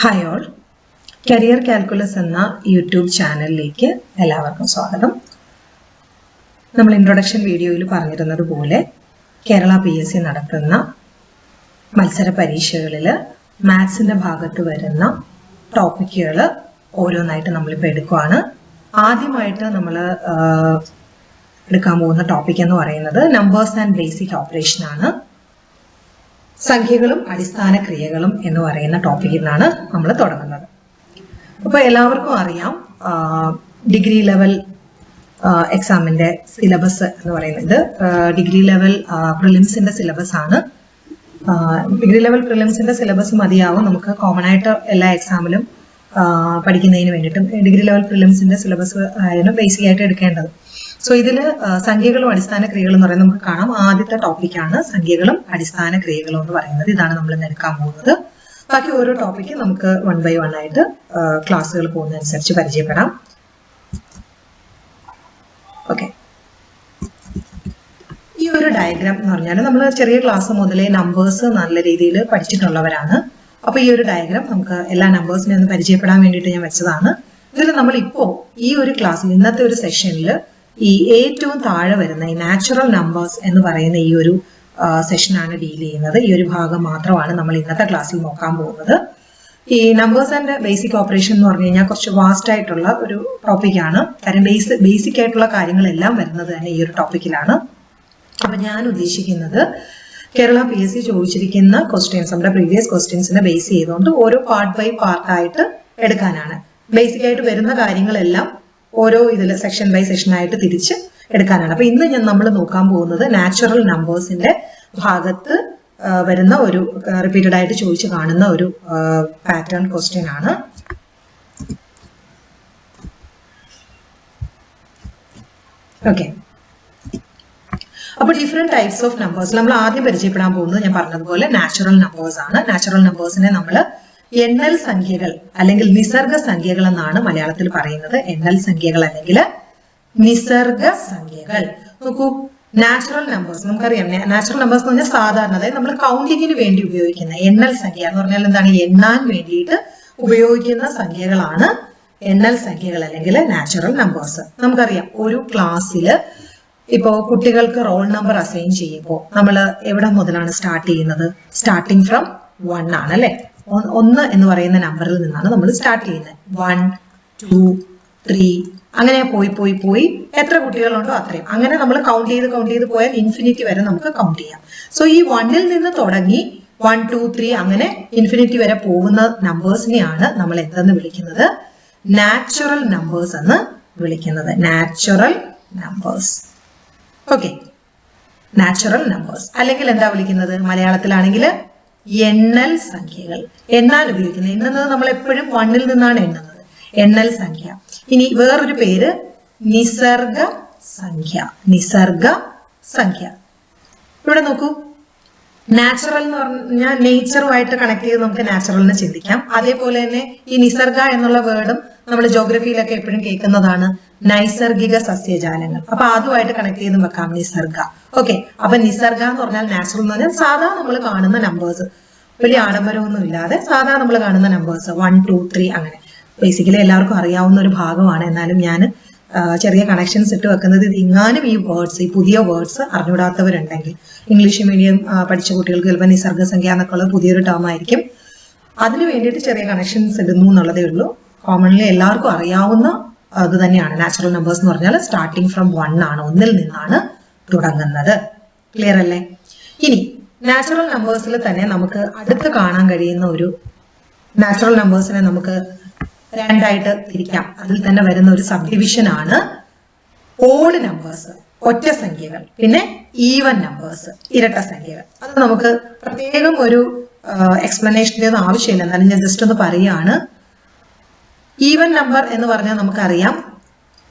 Hi all, career calculus എന്ന YouTube ചാനലിലേക്ക് എല്ലാവർക്കും സ്വാഗതം. നമ്മൾ ഇൻട്രൊഡക്ഷൻ വീഡിയോയിൽ പറഞ്ഞിരുന്നത് പോലെ കേരള PSC നടത്തുന്ന മത്സര പരീക്ഷകളിൽ മാത്സിന്റെ ഭാഗത്ത് വരുന്ന ടോപ്പിക്കുകൾ ഓരോന്നായിട്ട് നമ്മളിപ്പോൾ എടുക്കുകയാണ്. ആദ്യമായിട്ട് നമ്മൾ എടുക്കാൻ പോകുന്ന ടോപ്പിക് എന്ന് പറയുന്നത് നമ്പേഴ്സ് ആൻഡ് ബേസിക് ഓപ്പറേഷൻ ആണ്. സംഖ്യകളും അടിസ്ഥാന ക്രിയകളും എന്ന് പറയുന്ന ടോപ്പിക്കിൽ നിന്നാണ് നമ്മൾ തുടങ്ങുന്നത്. അപ്പോൾ എല്ലാവർക്കും അറിയാം, ഡിഗ്രി ലെവൽ എക്സാമിന്റെ സിലബസ് എന്ന് പറയുന്നത് ഡിഗ്രി ലെവൽ പ്രിലിംസിന്റെ സിലബസ് ആണ്. ഡിഗ്രി ലെവൽ പ്രിലിംസിന്റെ സിലബസ് മതിയാവും നമുക്ക് കോമൺ ആയിട്ട് എല്ലാ എക്സാമിലും പഠിക്കുന്നതിന് വേണ്ടിയിട്ടും. ഡിഗ്രി ലെവൽ പ്രിലിംസിന്റെ സിലബസ് ആയിരുന്നു ബേസിക് ആയിട്ട് എടുക്കേണ്ടത്. സോ ഇതിൽ സംഖ്യകളും അടിസ്ഥാന ക്രിയകളും എന്ന് പറയുന്നത് നമുക്ക് കാണാം. ആദ്യത്തെ ടോപ്പിക്കാണ് സംഖ്യകളും അടിസ്ഥാന ക്രിയകളും എന്ന് പറയുന്നത്. ഇതാണ് നമ്മൾ ഇന്ന് എടുക്കാൻ പോകുന്നത്. ബാക്കി ഓരോ ടോപ്പിക്ക് നമുക്ക് 1 by 1 ആയിട്ട് ക്ലാസ്സുകൾ പോകുന്നതനുസരിച്ച് പരിചയപ്പെടാം. ഓക്കെ, ഈ ഒരു ഡയഗ്രാം എന്ന് പറഞ്ഞാൽ നമ്മൾ ചെറിയ ക്ലാസ് മുതലേ നമ്പേഴ്സ് നല്ല രീതിയിൽ പഠിച്ചിട്ടുള്ളവരാണ്. അപ്പൊ ഈ ഒരു ഡയഗ്രാം നമുക്ക് എല്ലാ നമ്പേഴ്സിനെ ഒന്ന് പരിചയപ്പെടാൻ വേണ്ടിയിട്ട് ഞാൻ വെച്ചതാണ്. ഇതിൽ നമ്മൾ ഇപ്പോൾ ഈ ഒരു ക്ലാസ്സിൽ ഇന്നത്തെ ഒരു സെഷനിൽ ഈ ഏറ്റവും താഴെ വരുന്ന ഈ നാച്ചുറൽ നമ്പേഴ്സ് എന്ന് പറയുന്ന ഈ ഒരു സെഷനാണ് ഡീൽ ചെയ്യുന്നത്. ഈ ഒരു ഭാഗം മാത്രമാണ് നമ്മൾ ഇന്നത്തെ ക്ലാസ്സിൽ നോക്കാൻ പോകുന്നത്. ഈ നമ്പേഴ്സ് ആൻഡ് ബേസിക് ഓപ്പറേഷൻ എന്ന് പറഞ്ഞു കഴിഞ്ഞാൽ കുറച്ച് വാസ്റ്റ് ആയിട്ടുള്ള ഒരു ടോപ്പിക്കാണ്. കാര്യം ബേസിക് ആയിട്ടുള്ള കാര്യങ്ങളെല്ലാം വരുന്നത് തന്നെ ഈ ഒരു ടോപ്പിക്കിലാണ്. അപ്പൊ ഞാൻ ഉദ്ദേശിക്കുന്നത് കേരള PSC ചോദിച്ചിരിക്കുന്ന ക്വസ്റ്റ്യൻസ്, നമ്മുടെ പ്രീവിയസ് ക്വസ്റ്റ്യൻസിനെ ബേസ് ചെയ്തുകൊണ്ട് ഓരോ പാർട്ട് ബൈ പാർട്ടായിട്ട് എടുക്കാനാണ്. ബേസിക് ആയിട്ട് വരുന്ന കാര്യങ്ങളെല്ലാം ഓരോ ഇതിൽ സെക്ഷൻ ബൈ സെക്ഷൻ ആയിട്ട് തിരിച്ച് എടുക്കാനാണ്. അപ്പൊ ഇന്ന് നമ്മൾ നോക്കാൻ പോകുന്നത് നാച്ചുറൽ നമ്പേഴ്സിന്റെ ഭാഗത്ത് വരുന്ന ഒരു റിപ്പീറ്റഡ് ആയിട്ട് ചോദിച്ചു കാണുന്ന ഒരു പാറ്റേൺ ക്വസ്റ്റ്യൻ ആണ്. ഓക്കെ, അപ്പൊ ഡിഫറെന്റ് ടൈപ്സ് ഓഫ് നമ്പേഴ്സ് നമ്മൾ ആദ്യം പരിചയപ്പെടാൻ പോകുന്നത് ഞാൻ പറഞ്ഞതുപോലെ നാച്ചുറൽ നമ്പേഴ്സ് ആണ്. നാച്ചുറൽ നമ്പേഴ്സിനെ നമ്മൾ എണ്ണൽ സംഖ്യകൾ അല്ലെങ്കിൽ നിസർഗ സംഖ്യകൾ എന്നാണ് മലയാളത്തിൽ പറയുന്നത്. എണ്ണൽ സംഖ്യകൾ അല്ലെങ്കിൽ നിസർഗ സംഖ്യകൾ. നോക്കൂ, നാച്ചുറൽ നമ്പേഴ്സ് നമുക്കറിയാം. നാച്ചുറൽ നമ്പേഴ്സ് എന്ന് പറഞ്ഞാൽ സാധാരണ, അതായത് നമ്മൾ കൗണ്ടിങ്ങിന് വേണ്ടി ഉപയോഗിക്കുന്ന എണ്ണൽ സംഖ്യ എന്ന് പറഞ്ഞാൽ എന്താണ്, എണ്ണാൻ വേണ്ടിയിട്ട് ഉപയോഗിക്കുന്ന സംഖ്യകളാണ് എണ്ണൽ സംഖ്യകൾ അല്ലെങ്കിൽ നാച്ചുറൽ നമ്പേഴ്സ്. നമുക്കറിയാം ഒരു ക്ലാസ്സിൽ ഇപ്പോ കുട്ടികൾക്ക് റോൾ നമ്പർ അസൈൻ ചെയ്യുമ്പോൾ നമ്മൾ എവിടെ മുതലാണ് സ്റ്റാർട്ട് ചെയ്യുന്നത്? സ്റ്റാർട്ടിങ് ഫ്രം 1 ആണ് അല്ലെ. 1 എന്ന് പറയുന്ന നമ്പറിൽ നിന്നാണ് നമ്മൾ സ്റ്റാർട്ട് ചെയ്യുന്നത്. 1, 2, 3 അങ്ങനെ പോയി എത്ര കുട്ടികളുണ്ടോ അത്രയും അങ്ങനെ നമ്മൾ കൗണ്ട് ചെയ്ത് പോയാൽ ഇൻഫിനിറ്റി വരെ നമുക്ക് കൗണ്ട് ചെയ്യാം. സോ ഈ 1ൽ നിന്ന് തുടങ്ങി 1, 2, 3 അങ്ങനെ ഇൻഫിനിറ്റി വരെ പോകുന്ന നമ്പേഴ്സിനെയാണ് നമ്മൾ എന്തെന്ന് വിളിക്കുന്നത്? നാച്ചുറൽ നമ്പേഴ്സ് എന്ന് വിളിക്കുന്നത്. Natural numbers. Okay, natural numbers അല്ലെങ്കിൽ എന്താ വിളിക്കുന്നത്? മലയാളത്തിലാണെങ്കിൽ എണ്ണൽ സംഖ്യകൾ. എണ്ണാൻ ഉപയോഗിക്കുന്നത്. എണ്ണുന്നത് നമ്മൾ എപ്പോഴും 1ൽ നിന്നാണ് എണ്ണുന്നത്. എണ്ണൽ സംഖ്യ. ഇനി വേറൊരു പേര് നിസർഗ സംഖ്യ. നിസർഗ സംഖ്യ. ഇവിടെ നോക്കൂ, നാച്ചുറൽ എന്ന് പറഞ്ഞാൽ നേച്ചറുമായിട്ട് കണക്ട് ചെയ്ത് നമുക്ക് നാച്ചുറലിനെ ചിന്തിക്കാം. അതേപോലെ തന്നെ ഈ നിസർഗ എന്നുള്ള വേർഡും നമ്മൾ ജോഗ്രഫിയിലൊക്കെ എപ്പോഴും കേൾക്കുന്നതാണ്, നൈസർഗിക സസ്യജാലങ്ങൾ. അപ്പൊ അതുമായിട്ട് കണക്ട് ചെയ്ത് വെക്കാം നിസർഗ. ഓക്കെ, അപ്പൊ നിസർഗ എന്ന് പറഞ്ഞാൽ നാച്ചുറൽ എന്ന് പറഞ്ഞാൽ സാധാ നമ്മൾ കാണുന്ന നമ്പേഴ്സ്, വലിയ ആഡംബരമൊന്നും ഇല്ലാതെ സാധാ നമ്മൾ കാണുന്ന നമ്പേഴ്സ് 1, 2, 3 അങ്ങനെ. ബേസിക്കലി എല്ലാവർക്കും അറിയാവുന്ന ഒരു ഭാഗമാണ്. എന്നാലും ഞാൻ ചെറിയ കണക്ഷൻസ് ഇട്ട് വെക്കുന്നത്, ഇത് ഇങ്ങാനും ഈ വേർഡ്സ്, ഈ പുതിയ വേർഡ്സ് അറിഞ്ഞുകൂടാത്തവരുണ്ടെങ്കിൽ, ഇംഗ്ലീഷ് മീഡിയം പഠിച്ച കുട്ടികൾക്ക് ചിലപ്പോൾ നിസർഗ സംഖ്യ എന്നൊക്കെ ഉള്ളത് പുതിയൊരു ടേം ആയിരിക്കും. അതിന് വേണ്ടിയിട്ട് ചെറിയ കണക്ഷൻസ് ഇടുന്നു എന്നുള്ളതേ ഉള്ളൂ. കോമൺലി എല്ലാവർക്കും അറിയാവുന്ന അത് തന്നെയാണ്. നാച്ചുറൽ നമ്പേഴ്സ് എന്ന് പറഞ്ഞാൽ സ്റ്റാർട്ടിങ് ഫ്രം 1 ആണ്, 1ൽ നിന്നാണ് തുടങ്ങുന്നത്. ക്ലിയർ അല്ലേ? ഇനി നാച്ചുറൽ നമ്പേഴ്സിൽ തന്നെ നമുക്ക് അടുത്ത് കാണാൻ കഴിയുന്ന ഒരു നാച്ചുറൽ നമ്പേഴ്സിനെ നമുക്ക് 2 ആയിട്ട് തിരിക്കാം. അതിൽ തന്നെ വരുന്ന ഒരു സബ് ഡിവിഷൻ ആണ് ഓഡ് നമ്പേഴ്സ്, ഒറ്റ സംഖ്യകൾ, പിന്നെ ഈവൻ നമ്പേഴ്സ്, ഇരട്ട സംഖ്യകൾ. അത് നമുക്ക് പ്രത്യേകം ഒരു എക്സ്പ്ലനേഷൻ്റെ ഒന്നും ആവശ്യമില്ല, എന്നാലും ഞാൻ ജസ്റ്റ് ഒന്ന് പറയുകയാണ്. ഈവൻ നമ്പർ എന്ന് പറഞ്ഞാൽ നമുക്കറിയാം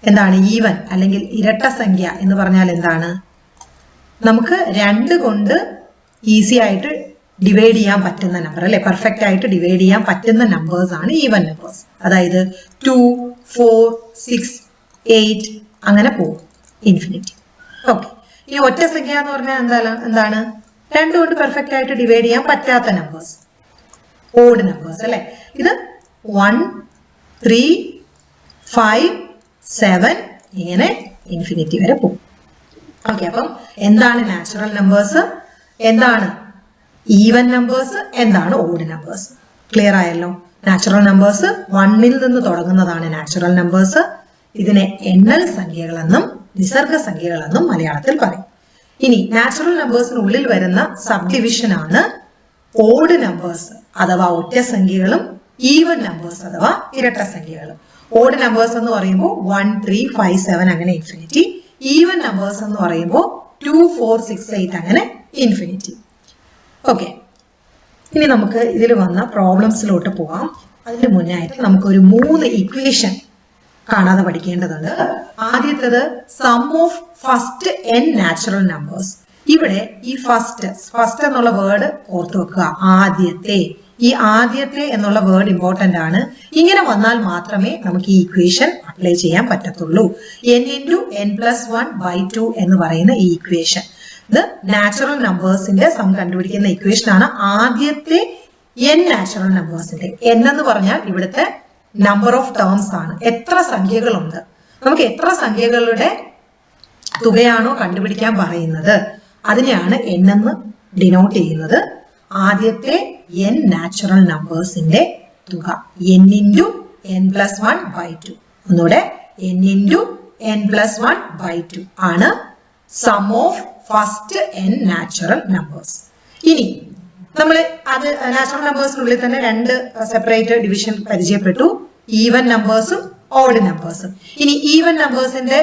എന്താണ് ഈവൻ അല്ലെങ്കിൽ ഇരട്ട സംഖ്യ എന്ന് പറഞ്ഞാൽ എന്താണ്? നമുക്ക് 2 കൊണ്ട് ഈസി ആയിട്ട് ഡിവൈഡ് ചെയ്യാൻ പറ്റുന്ന നമ്പർ അല്ലെ, പെർഫെക്റ്റ് ആയിട്ട് ഡിവൈഡ് ചെയ്യാൻ പറ്റുന്ന നമ്പേഴ്സ് ആണ് ഈവൻ നമ്പേഴ്സ്. അതായത് 2, 4, 6, 8 അങ്ങനെ പോകും ഇൻഫിനിറ്റി. ഓക്കെ, ഈ ഒറ്റ സംഖ്യ എന്ന് പറഞ്ഞാൽ എന്താണ്? 2 കൊണ്ട് പെർഫെക്റ്റ് ആയിട്ട് ഡിവൈഡ് ചെയ്യാൻ പറ്റാത്ത നമ്പേഴ്സ്, ഓഡ് നമ്പേഴ്സ് അല്ലെ. ഇത് 1, 3, 5, 7 ഇങ്ങനെ ഇൻഫിനിറ്റി വരെ പോകും. ഓക്കെ, അപ്പം എന്താണ് നാച്ചുറൽ നമ്പേഴ്സ്, എന്താണ് ഈവൻ നമ്പേഴ്സ്, എന്താണ് ഓഡ് നമ്പേഴ്സ്? ക്ലിയർ ആയല്ലോ. നാച്ചുറൽ നമ്പേഴ്സ് 1ൽ നിന്ന് തുടങ്ങുന്നതാണ് നാച്ചുറൽ നമ്പേഴ്സ്. ഇതിനെ എണ്ണൽ സംഖ്യകളെന്നും നിസർഗ സംഖ്യകളെന്നും മലയാളത്തിൽ പറയും. ഇനി നാച്ചുറൽ നമ്പേഴ്സിനുള്ളിൽ വരുന്ന സബ് ഡിവിഷൻ ആണ് ഓഡ് നമ്പേഴ്സ് അഥവാ ഒറ്റ സംഖ്യകളും ഈവൻ നമ്പേഴ്സ് അഥവാ ഇരട്ട സംഖ്യകളും. ഓഡ് നമ്പേഴ്സ് എന്ന് പറയുമ്പോൾ 1, 3, 5, 7 അങ്ങനെ ഇൻഫിനിറ്റി. ഈവൻ നമ്പേഴ്സ് എന്ന് പറയുമ്പോൾ 2, 4, 6, 8 അങ്ങനെ ഇൻഫിനിറ്റി. ഓക്കെ, ഇനി നമുക്ക് ഇതിൽ വന്ന പ്രോബ്ലംസിലോട്ട് പോകാം. അതിന് മുന്നായിട്ട് നമുക്കൊരു 3 ഇക്വേഷൻ കാണാതെ പഠിക്കേണ്ടതുണ്ട്. ആദ്യത്തേത് sum of first n natural numbers. ഇവിടെ ഈ ഫസ്റ്റ് എന്നുള്ള വേർഡ് ഓർത്ത് വെക്കുക. ആദ്യത്തെ, ഈ ആദ്യത്തെ എന്നുള്ള വേർഡ് ഇമ്പോർട്ടന്റ് ആണ്. ഇങ്ങനെ വന്നാൽ മാത്രമേ നമുക്ക് ഈ ഇക്വേഷൻ അപ്ലൈ ചെയ്യാൻ പറ്റത്തുള്ളൂ. n × n+1/2 എന്ന് പറയുന്ന ഈ ഇക്വേഷൻ, ഇത് നാച്ചുറൽ നമ്പേഴ്സിന്റെ സം കണ്ടുപിടിക്കുന്ന ഇക്വേഷൻ ആണ്. ആദ്യത്തെ n നാച്ചുറൽ നമ്പേഴ്സിന്റെ, n എന്ന് പറഞ്ഞാൽ ഇവിടുത്തെ നമ്പർ ഓഫ് ടേംസ് ആണ്. എത്ര സംഖ്യകളുണ്ട്, നമുക്ക് എത്ര സംഖ്യകളുടെ തുകയാണോ കണ്ടുപിടിക്കാൻ പറയുന്നത് അതിനെയാണ് n എന്ന് ഡിനോട്ട് ചെയ്യുന്നത്. ആദ്യത്തെ n നാച്ചുറൽ നമ്പേഴ്സിന്റെ തുക n × n+1/2. ഒന്നുകൂടെ n × n+1/2 ആണ് sum of first n natural numbers. ഇനി നമ്മൾ അത് നാച്ചുറൽ നമ്പേഴ്സിനുള്ളിൽ തന്നെ 2 സെപ്പറേറ്റ് ഡിവിഷൻ പരിചയപ്പെട്ടു, ഈവൻ നമ്പേഴ്സും ഓഡ് നമ്പേഴ്സും. ഇനി ഈവൻ നമ്പേഴ്സിന്റെ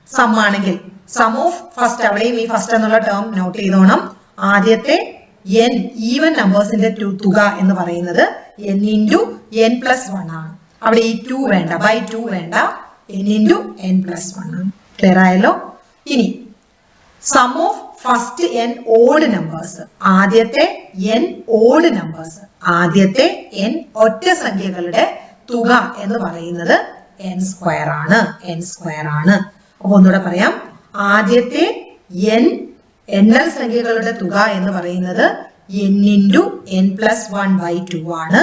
സം ആണെങ്കിൽ സം ഓഫ് ഫസ്റ്റ്, അവിടെയും ഈ ഫസ്റ്റ് എന്നുള്ള ടേം നോട്ട് ചെയ്തോണം. ആദ്യത്തെ n ഈവൻ നമ്പേഴ്സിന്റെ തുക എന്ന് പറയുന്നത് n × n+1 ആണ്. അവിടെ ഈ 2 വേണ്ട, /2 വേണ്ട, n × n+1 ആണ്. ക്ലിയർ ആയല്ലോ. ഇനി sum of first n odd numbers, ആദ്യത്തെ n ഓഡ് നമ്പേഴ്സ്, ആദ്യത്തെ n ഒറ്റ സംഖ്യകളുടെ തുക എന്ന് പറയുന്നത് n² ആണ്. n² ആണ്. അപ്പൊ ഒന്നുകൂടെ പറയാം, ആദ്യത്തെ n എണ്ണൽ സംഖ്യകളുടെ തുക എന്ന് പറയുന്നത് n × n+1/2 ആണ്.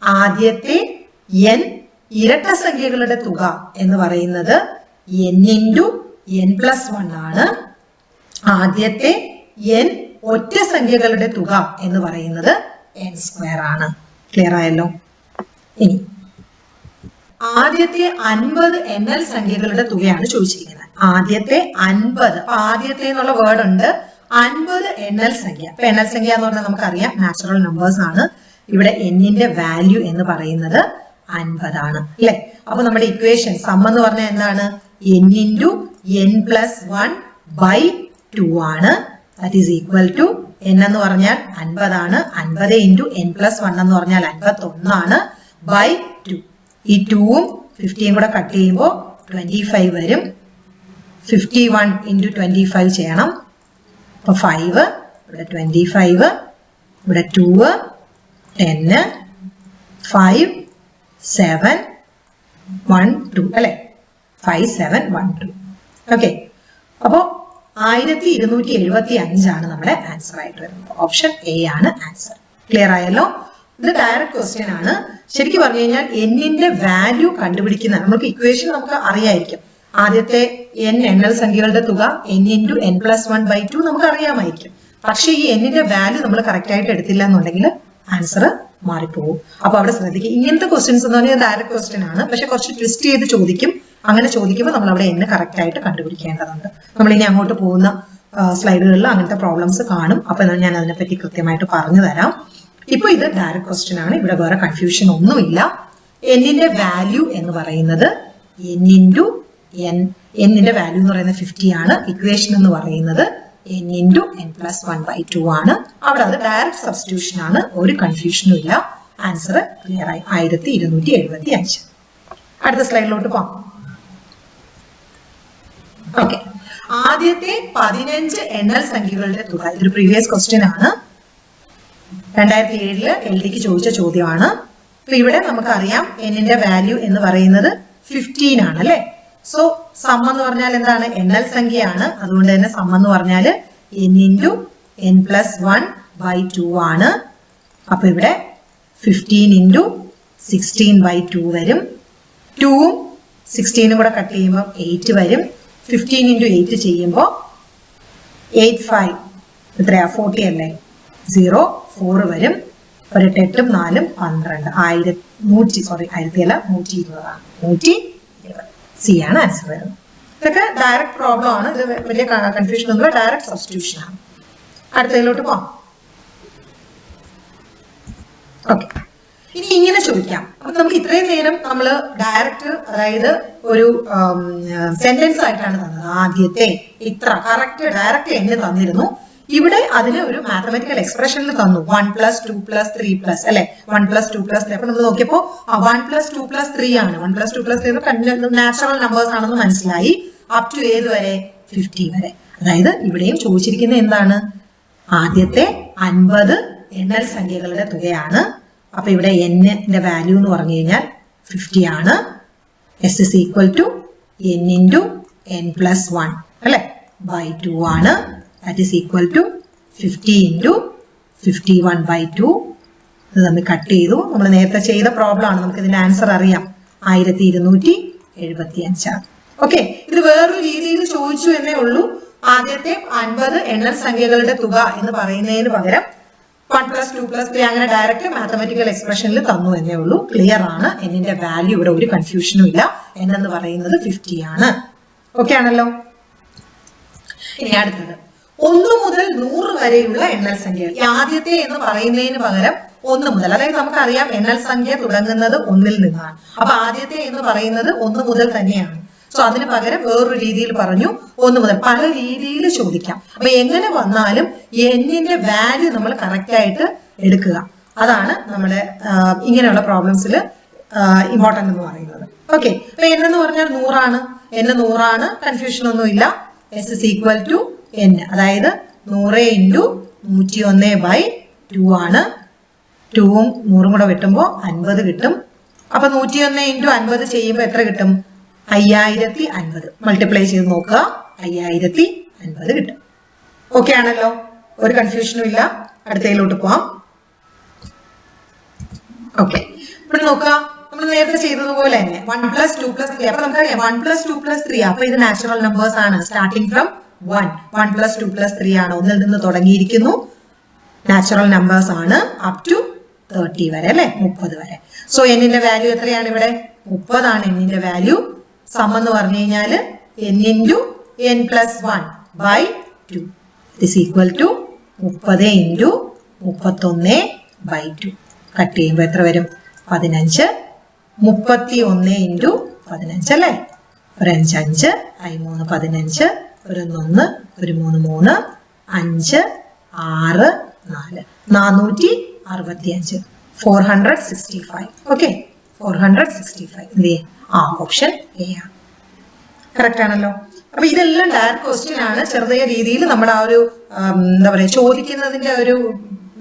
ആദ്യത്തെ n ഇരട്ട സംഖ്യകളുടെ തുക എന്ന് പറയുന്നത് n × n+1 ആണ്. ആദ്യത്തെ n ഒറ്റ സംഖ്യകളുടെ തുക എന്ന് പറയുന്നത് n² ആണ്. ക്ലിയർ ആയല്ലോ. ഇനി ആദ്യത്തെ 50 എണ്ണൽ സംഖ്യകളുടെ തുകയാണ് ചോദിച്ചിരിക്കുന്നത്. ആദ്യത്തെ 50, അപ്പൊ ആദ്യത്തെ എന്നുള്ള വേർഡ് ഉണ്ട്, 50 എണ്ണൽ സംഖ്യ. അപ്പൊ എണ്ണൽ സംഖ്യ എന്ന് പറഞ്ഞാൽ നമുക്കറിയാം നാച്ചുറൽ നമ്പേഴ്സ് ആണ്. ഇവിടെ n-ന്റെ വാല്യൂ എന്ന് പറയുന്നത് 50 ആണ് അല്ലെ. അപ്പൊ നമ്മുടെ ഇക്വേഷൻ സം എന്ന് പറഞ്ഞാൽ എന്താണ്? n × n+1/2 ആണ്. That is equal to n എന്ന് പറഞ്ഞാൽ 50 ആണ്. 50 × n+1 എന്ന് പറഞ്ഞാൽ 51 ആണ്. /2, ഈ 2ഉം 50യും കൂടെ കട്ട് ചെയ്യുമ്പോൾ 25 വരും. 51 × 25 ചെയ്യണം. അപ്പൊ 5, ഇവിടെ 25, ഇവിടെ 2, 10, 5, 7, 1, 2 അല്ലെ. 5, 7, 1, 2. ഓക്കെ, അപ്പോ 1275 ആണ് നമ്മുടെ ആൻസർ ആയിട്ട് വരുന്നത്. ഓപ്ഷൻ എ ആണ് ആൻസർ. ക്ലിയർ ആയല്ലോ. ഇത് ഡയറക്റ്റ് ക്വസ്റ്റ്യൻ ആണ്. ശരിക്കും പറഞ്ഞു കഴിഞ്ഞാൽ n-ന്റെ വാല്യൂ കണ്ടുപിടിക്കുന്ന, നമുക്ക് ഇക്വേഷൻ നമുക്ക് അറിയായിരിക്കും. ആദ്യത്തെ n എണ്ണൽ സംഖ്യകളുടെ തുക n × n+1/2 നമുക്ക് അറിയാമായിരിക്കും. പക്ഷെ ഈ n-ന്റെ വാല്യൂ നമ്മൾ കറക്റ്റ് ആയിട്ട് എടുത്തില്ല എന്നുണ്ടെങ്കിൽ ആൻസർ മാറിപ്പോകും. അപ്പൊ അവിടെ ശ്രദ്ധിക്കുക. ഇങ്ങനത്തെ ക്വസ്റ്റ്യൻസ് എന്ന് പറഞ്ഞാൽ ഡയറക്റ്റ് ക്വസ്റ്റ്യൻ ആണ്, പക്ഷെ കുറച്ച് ട്വിസ്റ്റ് ചെയ്ത് ചോദിക്കും. അങ്ങനെ ചോദിക്കുമ്പോൾ നമ്മൾ അവിടെ n കറക്റ്റ് ആയിട്ട് കണ്ടുപിടിക്കേണ്ടതുണ്ട്. നമ്മൾ ഇനി അങ്ങോട്ട് പോകുന്ന സ്ലൈഡുകളിൽ അങ്ങനത്തെ പ്രോബ്ലംസ് കാണും. അപ്പൊ ഞാൻ അതിനെപ്പറ്റി കൃത്യമായിട്ട് പറഞ്ഞു തരാം. ഇപ്പൊ ഇത് ഡയറക്റ്റ് ക്വസ്റ്റ്യൻ ആണ്. ഇവിടെ വേറെ കൺഫ്യൂഷൻ ഒന്നുമില്ല. n-ന്റെ വാല്യൂ എന്ന് പറയുന്നത് n × n-ന്റെ വാല്യൂ എന്ന് പറയുന്നത് 50 ആണ്. ഇക്വേഷൻ എന്ന് പറയുന്നത് n × n+1/2 ആണ്. അവിടെ അത് ഡയറക്റ്റ് സബ്സ്റ്റിറ്റ്യൂഷൻ ആണ്. ഒരു കൺഫ്യൂഷനും ഇല്ല. ആൻസർ ക്ലിയർ ആയി. 1275. അടുത്ത സ്ലൈഡിലോട്ട് പോകാം. ഓക്കെ, ആദ്യത്തെ 15 എണ്ണൽ സംഖ്യകളുടെ തുക. ഇതൊരു പ്രീവിയസ് ക്വസ്റ്റ്യൻ ആണ്. 2007 LDക്ക് ചോദിച്ച ചോദ്യമാണ്. അപ്പൊ ഇവിടെ നമുക്കറിയാം n-ന്റെ വാല്യൂ എന്ന് പറയുന്നത് 15 ആണ് അല്ലെ. സോ സം എന്ന് പറഞ്ഞാൽ എന്താണ്? എണ്ണൽ സംഖ്യയാണ്. അതുകൊണ്ട് തന്നെ സം എന്ന് പറഞ്ഞാൽ n × n+1/2 ആണ്. അപ്പൊ ഇവിടെ 15 × 16/2 വരും. 2ഉം 16ഉം കൂടെ കട്ട് ചെയ്യുമ്പോൾ 8 വരും. 15 × 8 ചെയ്യുമ്പോൾ 85 എത്രയാ 40 അല്ലേ, 0 4 വരും. ഒരു 8ഉം 4ഉം 12. 120 സി ആണ് ആൻസർ വരുന്നത്. ഇതൊക്കെ ഡയറക്റ്റ് പ്രോബ്ലം ആണ്. ഇത് വലിയ കൺഫ്യൂഷൻ ഒന്നുമില്ല, ഡയറക്റ്റ് സബ്സ്റ്റിറ്റ്യൂഷൻ ആണ്. അടുത്തതിലോട്ട് പോവാം. ഓക്കെ, ഇനി ഇങ്ങനെ ചോദിക്കാം. അപ്പൊ നമുക്ക് ഇത്രയും നേരം നമ്മൾ ഡയറക്റ്റ്, അതായത് ഒരു സെന്റൻസ് ആയിട്ടാണ് തന്നത്. ആദ്യത്തെ ഇത്ര കറക്റ്റ് ഡയറക്റ്റ് എന്നെ തന്നിരുന്നു. ഇവിടെ അതിന് ഒരു മാത്തമാറ്റിക്കൽ എക്സ്പ്രഷനിൽ തന്നു. 1 + 2 + 3 അല്ലെ, 1 + 2 + 3. അപ്പൊ നമ്മൾ നോക്കിയപ്പോ 1 + 2 + 3 ആണ്. 1 + 2 + 3 നാച്ചുറൽ നമ്പേഴ്സ് ആണെന്ന് മനസ്സിലായി. അപ് ടു ഏത് വരെ? 50 വരെ. അതായത് ഇവിടെയും ചോദിച്ചിരിക്കുന്നത് എന്താണ്? ആദ്യത്തെ 50 എണ്ണൽ സംഖ്യകളുടെ തുകയാണ്. അപ്പൊ ഇവിടെ n-ന്റെ വാല്യൂ എന്ന് പറഞ്ഞു കഴിഞ്ഞാൽ 50 ആണ്. s = n × n + 1 അല്ലെ, /2 ആണ്. That is equal to 50 × 51/2. ഇത് നമ്മൾ കട്ട് ചെയ്തു. നമ്മൾ നേരത്തെ ചെയ്ത പ്രോബ്ലം ആണ്. നമുക്ക് ഇതിന്റെ ആൻസർ അറിയാം, 1275 ആണ്. ഓക്കെ, ഇത് വേറൊരു രീതിയിൽ ചോദിച്ചു എന്നേ ഉള്ളൂ. ആദ്യത്തെ 50 എണ്ണൽ സംഖ്യകളുടെ തുക എന്ന് പറയുന്നതിന് പകരം 1 + 2 + 3 അങ്ങനെ ഡയറക്റ്റ് മാത്തമാറ്റിക്കൽ എക്സ്പ്രഷനിൽ തന്നു എന്നേ ഉള്ളൂ. ക്ലിയർ ആണ്. എന്നിന്റെ വാല്യൂ ഇവിടെ ഒരു കൺഫ്യൂഷനും ഇല്ല. എന്ന് പറയുന്നത് 50 ആണ്. ഓക്കെ ആണല്ലോ. ഇനി അടുത്തത് 1 മുതൽ 100 വരെയുള്ള എണ്ണൽ സംഖ്യകൾ. ആദ്യത്തെ എന്ന് പറയുന്നതിന് പകരം 1 മുതൽ, അതായത് നമുക്കറിയാം എണ്ണൽ സംഖ്യ തുടങ്ങുന്നത് 1-ൽ നിന്നാണ്. അപ്പൊ ആദ്യത്തെ എന്ന് പറയുന്നത് 1 മുതൽ തന്നെയാണ്. സോ അതിന് പകരം വേറൊരു രീതിയിൽ പറഞ്ഞു 1 മുതൽ. പല രീതിയിൽ ചോദിക്കാം. അപ്പൊ എങ്ങനെ വന്നാലും എന്നിന്റെ വാല്യൂ നമ്മൾ കറക്റ്റ് ആയിട്ട് എടുക്കുക. അതാണ് നമ്മുടെ ഇങ്ങനെയുള്ള പ്രോബ്ലംസിൽ ഇമ്പോർട്ടന്റ് എന്ന് പറയുന്നത്. ഓക്കെ, അപ്പൊ എന്ന് പറഞ്ഞാൽ 100 ആണ്. 100 ആണ്, കൺഫ്യൂഷൻ ഒന്നുമില്ല. s = n, അതായത് 100 × 101/2 ആണ്. 2ഉം 100ഉം കൂടെ വെട്ടുമ്പോൾ 50 കിട്ടും. അപ്പൊ 101 × 50 ചെയ്യുമ്പോൾ എത്ര കിട്ടും? 5050. മൾട്ടിപ്ലൈ ചെയ്ത് നോക്കുക, 5050 കിട്ടും. ഓക്കെ ആണല്ലോ, ഒരു കൺഫ്യൂഷനും ഇല്ല. അടുത്തതിലോട്ട് പോവാം. ഓക്കെ, ഇവിടെ നോക്കുക, നമ്മൾ നേരത്തെ ചെയ്തതുപോലെ തന്നെ 1 + 2 + 3. അപ്പൊ നമുക്കറിയാം 1 + 2 + 3. അപ്പൊ ഇത് നാച്ചുറൽ നമ്പേഴ്സ് ആണ്. സ്റ്റാർട്ടിംഗ് ഫ്രം 1 + 2 + 3 ആണ്. 1-ൽ നിന്ന് തുടങ്ങിയിരിക്കുന്നു. നാച്ചുറൽ നമ്പേഴ്സ് ആണ് അപ് ടു 30 വരെ അല്ലെ, 30 വരെ. സോ എന്നിന്റെ വാല്യൂ എത്രയാണ്? ഇവിടെ 30 ആണ് എന്നിന്റെ വാല്യൂ. സം എന്ന് പറഞ്ഞു കഴിഞ്ഞാൽ n × n + 1/2 is equal to 30 × 31/2. Cut ചെയ്യുമ്പോൾ എത്ര വരും? 15. 31 × 15 അല്ലേ, ഒരു 5 5, 3 15, ഒരു 1 ഒരു 3 3, 5 6 4, 465, 465. ഓക്കെ, 465. എന്ത് ഓപ്ഷൻ എ ആണ്. കറക്റ്റ് ആണല്ലോ. അപ്പൊ ഇതെല്ലാം ഡയറക്റ്റ് ക്വസ്റ്റ്യൻ ആണ്. ചെറിയ രീതിയിൽ നമ്മൾ ആ ഒരു എന്താ പറയാ ചോദിക്കുന്നതിന്റെ ഒരു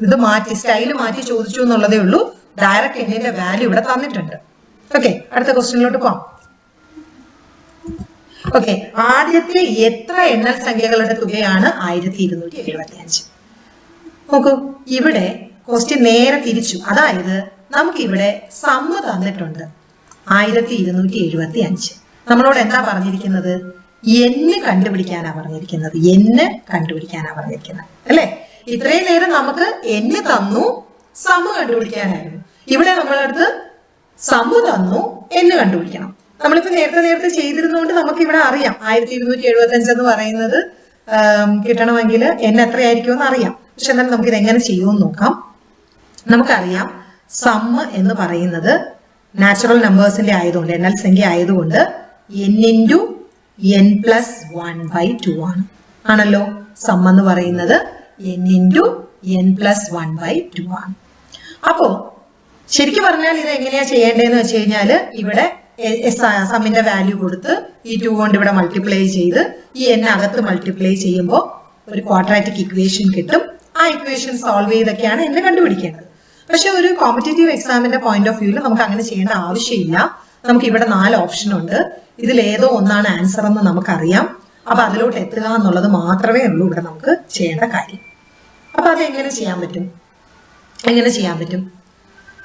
ഇത് മാറ്റി, സ്റ്റൈല് മാറ്റി ചോദിച്ചു എന്നുള്ളതേ ഉള്ളൂ. ഡയറക്റ്റ് എന്നിന്റെ വാല്യൂ ഇവിടെ തന്നിട്ടുണ്ട്. ഓക്കെ, അടുത്ത ക്വസ്റ്റ്യനിലോട്ട് പോവാം. ഓക്കെ, ആദ്യത്തെ എത്ര എണ്ണൽ സംഖ്യകളുടെ തുകയാണ്? 1275. നോക്കൂ, ഇവിടെ ക്വസ്റ്റ്യൻ നേരെ തിരിച്ചു. അതായത് നമുക്കിവിടെ സമ്മ് തന്നിട്ടുണ്ട് 1275. നമ്മളോട് എന്താ പറഞ്ഞിരിക്കുന്നത്? എന്ന് കണ്ടുപിടിക്കാനാ പറഞ്ഞിരിക്കുന്നത്. എന്ന് കണ്ടുപിടിക്കാനാ പറഞ്ഞിരിക്കുന്നത് അല്ലെ. ഇത്രയും നേരം നമുക്ക് എന്ന് തന്നു, സമ്മ് കണ്ടുപിടിക്കാനായിരുന്നു. ഇവിടെ നമ്മളടുത്ത് സമ്മ് തന്നു, എന്ന് കണ്ടുപിടിക്കണം. നമ്മളിപ്പോ നേരത്തെ ചെയ്തിരുന്നോണ്ട് നമുക്ക് ഇവിടെ അറിയാം 1275 എന്ന് പറയുന്നത് കിട്ടണമെങ്കിൽ n എത്രയായിരിക്കും എന്ന് അറിയാം. പക്ഷെ എന്നാൽ നമുക്ക് ഇത് എങ്ങനെ ചെയ്യുമെന്ന് നോക്കാം. നമുക്കറിയാം സമ്മ് എന്ന് പറയുന്നത് നാച്ചുറൽ നമ്പേഴ്സിന്റെ ആയതുകൊണ്ട്, എണ്ണൽ സംഖ്യ ആയതുകൊണ്ട് n × n + 1/2 ആണ്. ആണല്ലോ, സമ്മ് എന്ന് പറയുന്നത് n × n + 1/2 ആണ്. അപ്പോ ശരിക്കും പറഞ്ഞാൽ ഇത് എങ്ങനെയാ ചെയ്യേണ്ടതെന്ന് വെച്ച് കഴിഞ്ഞാൽ ഇവിടെ സമ്മിന്റെ വാല്യൂ കൊടുത്ത് ഈ 2 കൊണ്ട് ഇവിടെ മൾട്ടിപ്ലൈ ചെയ്ത് ഈ n അകത്ത് മൾട്ടിപ്ലൈ ചെയ്യുമ്പോൾ ഒരു ക്വാഡ്രാറ്റിക് ഇക്വേഷൻ കിട്ടും. ആ ഇക്വേഷൻ സോൾവ് ചെയ്തൊക്കെയാണ് എന്നെ കണ്ടുപിടിക്കേണ്ടത്. പക്ഷെ ഒരു കോമ്പറ്റേറ്റീവ് എക്സാമിന്റെ പോയിന്റ് ഓഫ് വ്യൂവിൽ നമുക്ക് അങ്ങനെ ചെയ്യേണ്ട ആവശ്യമില്ല. നമുക്ക് ഇവിടെ 4 ഓപ്ഷൻ ഉണ്ട്. ഇതിൽ ഏതോ ഒന്നാണ് ആൻസർ എന്ന് നമുക്കറിയാം. അപ്പൊ അതിലോട്ട് എത്തുക എന്നുള്ളത് മാത്രമേ ഉള്ളൂ ഇവിടെ നമുക്ക് ചെയ്യേണ്ട കാര്യം. അപ്പൊ അത് എങ്ങനെ ചെയ്യാൻ പറ്റും?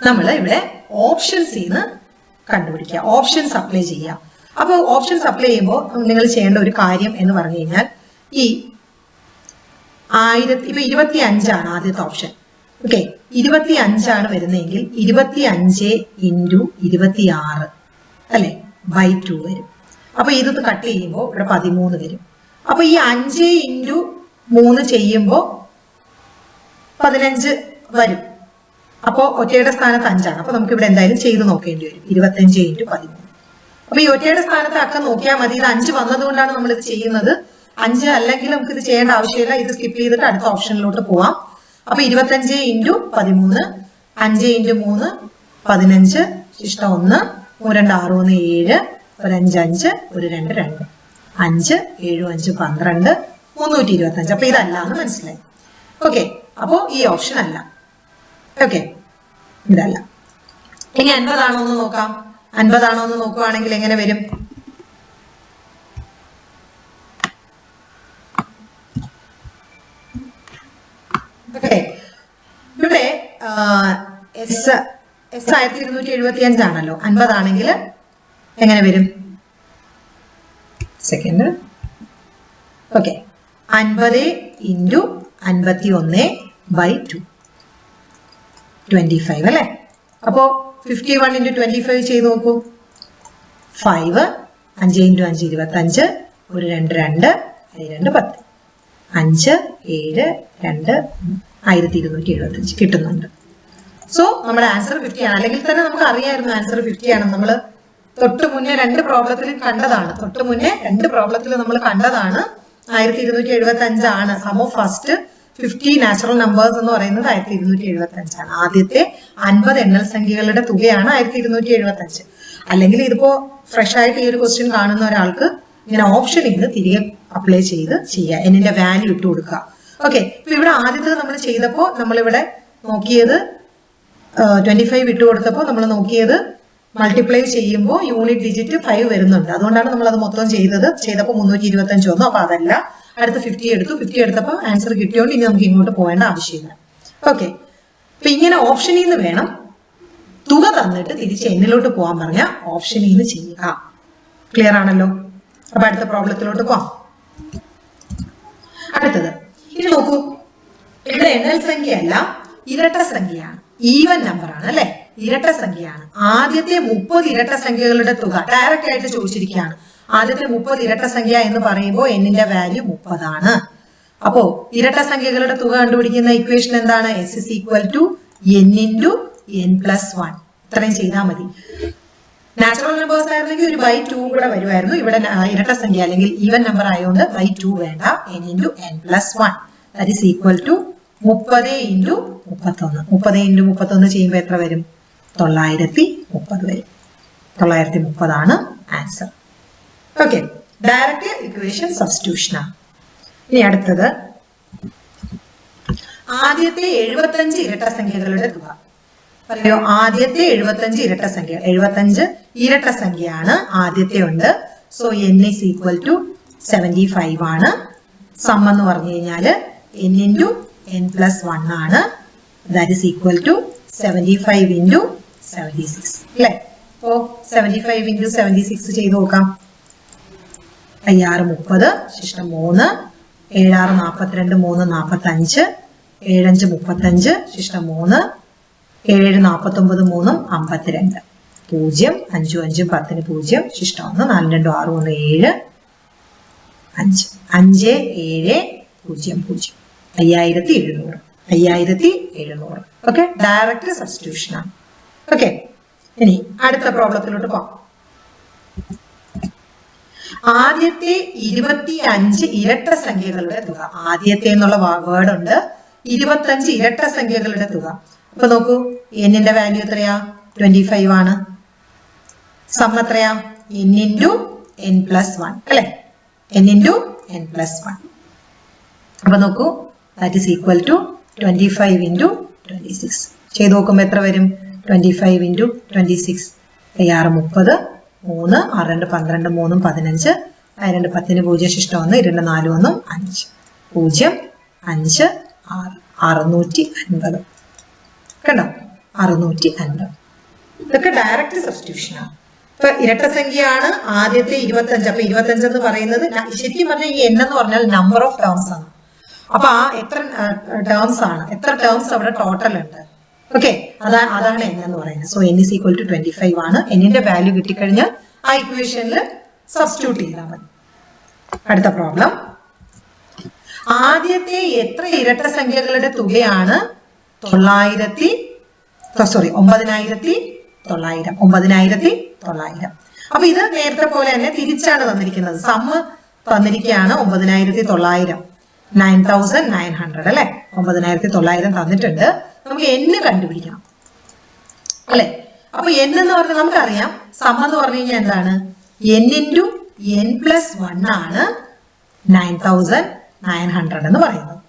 നമ്മൾ ഇവിടെ ഓപ്ഷൻസ് കണ്ടുപിടിക്കുക, ഓപ്ഷൻസ് അപ്ലൈ ചെയ്യാം. അപ്പോൾ ഓപ്ഷൻസ് അപ്ലൈ ചെയ്യുമ്പോൾ നിങ്ങൾ ചെയ്യേണ്ട ഒരു കാര്യം എന്ന് പറഞ്ഞു കഴിഞ്ഞാൽ ഈ 25 ആദ്യത്തെ ഓപ്ഷൻ. ഓക്കെ, 25 വരുന്നതെങ്കിൽ 25 × 26 അല്ലെ ബൈ 2 വരും. അപ്പൊ ഇത് കട്ട് ചെയ്യുമ്പോൾ ഇവിടെ 13 വരും. അപ്പൊ ഈ 5 × 3 ചെയ്യുമ്പോൾ 15 വരും. അപ്പോ ഒറ്റയുടെ സ്ഥാനത്ത് 5 അപ്പൊ നമുക്ക് ഇവിടെ എന്തായാലും ചെയ്ത് നോക്കേണ്ടി വരും. 25 × 13. അപ്പൊ ഈ ഒറ്റയുടെ സ്ഥാനത്ത് അക്ക നോക്കിയാൽ മതി. ഇത് 5 വന്നതുകൊണ്ടാണ് നമ്മൾ ഇത് ചെയ്യുന്നത്. 5 അല്ലെങ്കിൽ നമുക്ക് ഇത് ചെയ്യേണ്ട ആവശ്യമില്ല. ഇത് സ്കിപ്പ് ചെയ്തിട്ട് അടുത്ത ഓപ്ഷനിലോട്ട് പോവാം. അപ്പൊ 25 × 13, 5 × 3 15, ശിഷ്ടം 1, 3 2 6 1 7, 1 5 5, 1 2 2, 5 7 5 12, 325. അപ്പൊ ഇതല്ല എന്ന് മനസ്സിലായി. ഓക്കെ, അപ്പോ ഈ ഓപ്ഷൻ അല്ല. ഓക്കെ, ഇതല്ല. ഇനി 50 ആണോ എന്ന് നോക്കാം. 50 ആണോ എന്ന് നോക്കുവാണെങ്കിൽ എങ്ങനെ വരും? ഓക്കെ, ഇവിടെ എസ് 1275 ആണല്ലോ. 50 ആണെങ്കിൽ എങ്ങനെ വരും? സെക്കൻഡ്. ഓക്കെ, 50 × 51 ബൈ 2 25 അല്ലെ. അപ്പോ 51 × 25 ചെയ്ത് നോക്കൂ. 5, 5 × 5 25, 1 2 2, 2 10, 5 7 2 1275 കിട്ടുന്നുണ്ട്. സോ നമ്മുടെ ആൻസർ 50 ആണ്. അല്ലെങ്കിൽ തന്നെ നമുക്ക് അറിയാമായിരുന്നു ആൻസർ 50 ആണ്. നമ്മൾ തൊട്ട് മുന്നേ 2 പ്രോബ്ലത്തിൽ കണ്ടതാണ്. 1275 ആണ്. Sum of first 50 natural numbers എന്ന് പറയുന്നത് 1275 ആണ്. ആദ്യത്തെ 50 എണ്ണൽ സംഖ്യകളുടെ തുകയാണ് 1275. അല്ലെങ്കിൽ ഇതിപ്പോ ഫ്രഷ് ആയിട്ട് ഈ ഒരു ക്വസ്റ്റ്യൻ കാണുന്ന ഒരാൾക്ക് ഇങ്ങനെ ഓപ്ഷൻ തിരികെ അപ്ലൈ ചെയ്ത് ചെയ്യുക, എന്നിന്റെ വാല്യൂ ഇട്ട് കൊടുക്കുക. ഓക്കെ, ഇപ്പൊ ഇവിടെ ആദ്യത്തെ നമ്മൾ ചെയ്തപ്പോ നമ്മളിവിടെ നോക്കിയത് 25 ഇട്ട് കൊടുത്തപ്പോൾ നമ്മൾ നോക്കിയത് മൾട്ടിപ്ലൈ ചെയ്യുമ്പോൾ യൂണിറ്റ് ഡിജിറ്റ് 5 വരുന്നുണ്ട്. അതുകൊണ്ടാണ് നമ്മൾ അത് മൊത്തം ചെയ്തപ്പോൾ 325 വന്നു. അപ്പൊ അതല്ല, അടുത്ത് 50 എടുത്തു. 50 എടുത്തപ്പോൾ ആൻസർ കിട്ടിയോണ്ട് ഇനി നമുക്ക് ഇങ്ങോട്ട് പോകേണ്ട ആവശ്യമില്ല. ഓക്കെ, അപ്പൊ ഇങ്ങനെ ഓപ്ഷനിൽ നിന്ന് വേണം തുക തന്നിട്ട് തിരിച്ച് എന്നിലോട്ട് പോകാൻ പറഞ്ഞ ഓപ്ഷനിൽ നിന്ന് ചെയ്യുക. ക്ലിയർ ആണല്ലോ? അപ്പൊ അടുത്ത പ്രോബ്ലത്തിലോട്ട് പോവാം. അടുത്തത് ഇനി നോക്കൂ, ഇവിടെ എണ്ണൽ സംഖ്യയല്ല, ഇരട്ട സംഖ്യയാണ്. ഈവൻ നമ്പർ ആണ് അല്ലെ, ഇരട്ട സംഖ്യയാണ്. ആദ്യത്തെ 30 ഇരട്ട സംഖ്യകളുടെ തുക ഡയറക്റ്റ് ആയിട്ട് ചോദിച്ചിരിക്കുകയാണ്. ആദ്യത്തെ 30 ഇരട്ട സംഖ്യ എന്ന് പറയുമ്പോൾ എന്നിന്റെ വാല്യൂ 30 ആണ്. അപ്പോ ഇരട്ട സംഖ്യകളുടെ തുക കണ്ടുപിടിക്കുന്ന ഇക്വേഷൻ എന്താണ്? S is equal to n × n+1. ഇത്രയും ചെയ്താൽ മതി. നാച്ചുറൽ നമ്പേഴ്സ് ആയിരുന്നെങ്കിൽ ഒരു ബൈ 2 കൂടെ വരുമായിരുന്നു. ഇവിടെ ഇരട്ട സംഖ്യ അല്ലെങ്കിൽ ഈവൻ നമ്പർ ആയതുകൊണ്ട് ബൈ 2 വേണ്ട. n × n+1 that is equal to 30 × 31. 30 × 31 ചെയ്യുമ്പോൾ എത്ര വരും? 930 വരും. 930 ആണ് answer. Okay, direct equation substitution ആണ്. ഇനി അടുത്തത് ആദ്യത്തെ 75 ഇരട്ട സംഖ്യകളുടെ തുക പറയോ. ആദ്യത്തെ 75 ഇരട്ട സംഖ്യ, 75 ഇരട്ട സംഖ്യയാണ്. ആദ്യത്തെ ഉണ്ട്. So n is equal to 75 ആണ്. സം എന്ന് പറഞ്ഞു കഴിഞ്ഞാല് n × n+1 ആണ്. ദാറ്റ് is equal to 75 × 76 അല്ലെ. അപ്പോ 75 × 76 ചെയ്ത് നോക്കാം. 5 30, ശിഷ്ടം 3, 7 42, 3 45, 7 35, ശിഷ്ടം 3, 7 49, 3 52, 0 5 5 10 0, ശിഷ്ടം 1, 4 2 6 1 7, 5 5 7 0 0, 5700. 5700. ഓക്കെ, ഡയറക്റ്റ് സബ്സ്റ്റിറ്റ്യൂഷൻ ആണ്. ഓക്കെ, ഇനി അടുത്ത പ്രോബ്ലത്തിലോട്ട് പോകാം. ആദ്യത്തെ 25 ഇരട്ട സംഖ്യകളുടെ തുക. ആദ്യത്തെ എന്നുള്ള വേർഡ് ഉണ്ട്. 25 ഇരട്ട സംഖ്യകളുടെ തുക. അപ്പൊ നോക്കൂ, എന്നിന്റെ വാല്യൂ എത്രയാ? 25 ആണ്. സം എത്രയാ? n × n+1 അല്ലെ. n × n+1. അപ്പൊ നോക്കൂ, ദാറ്റ് ഈസ് ഈക്വൽ ടു 25 × 26. ചെയ്ത് നോക്കുമ്പോ എത്ര വരും? 25 × 26. 6 30, 3 6 2 12, 3 15, 2 10 0, ശിഷ്ടം 1, 2 4 1 5, 0 5 6 650. കണ്ടോ? 650. ഇതൊക്കെ ഡയറക്റ്റ് സബ്സ്റ്റിറ്റ്യൂഷനാണ്. ഇപ്പൊ ഇരട്ടസംഖ്യയാണ് ആദ്യത്തെ 25. അപ്പൊ 25 എന്ന് പറയുന്നത് ശരിക്കും പറഞ്ഞാൽ ഈ n എന്ന് പറഞ്ഞാൽ നമ്പർ ഓഫ് ടേംസ് ആണ്. അപ്പൊ ആ എത്ര ടേംസ് ആണ്, എത്ര ടേംസ് അവിടെ ടോട്ടൽ ഉണ്ട്. ഓക്കെ, അതാണ് n എന്ന് പറയുന്നത്. സോ n = 25 ആണ്. എന്നിന്റെ വാല്യൂ കിട്ടിക്കഴിഞ്ഞാൽ ആ ഇക്വേഷനിൽ സബ്സ്റ്റിറ്റ്യൂട്ട് ചെയ്താൽ മതി. അടുത്ത പ്രോബ്ലം, ആദ്യത്തെ എത്ര ഇരട്ട സംഖ്യകളുടെ തുകയാണ് 99,900. അപ്പൊ ഇത് നേരത്തെ പോലെ തന്നെ തിരിച്ചാണ് തന്നിരിക്കുന്നത്. സമ്മ് തന്നിരിക്കുകയാണ് 99,900, 9,900 അല്ലെ. 9,900 തന്നിട്ടുണ്ട്. നമുക്ക് n കണ്ടുപിടിക്കണം അല്ലെ. അപ്പൊ n എന്ന് പറഞ്ഞാൽ നമുക്കറിയാം, സം എന്ന് പറഞ്ഞു കഴിഞ്ഞാൽ എന്താണ്, n × n+1 ആണ് 9,900 എന്ന് പറയുന്നത്.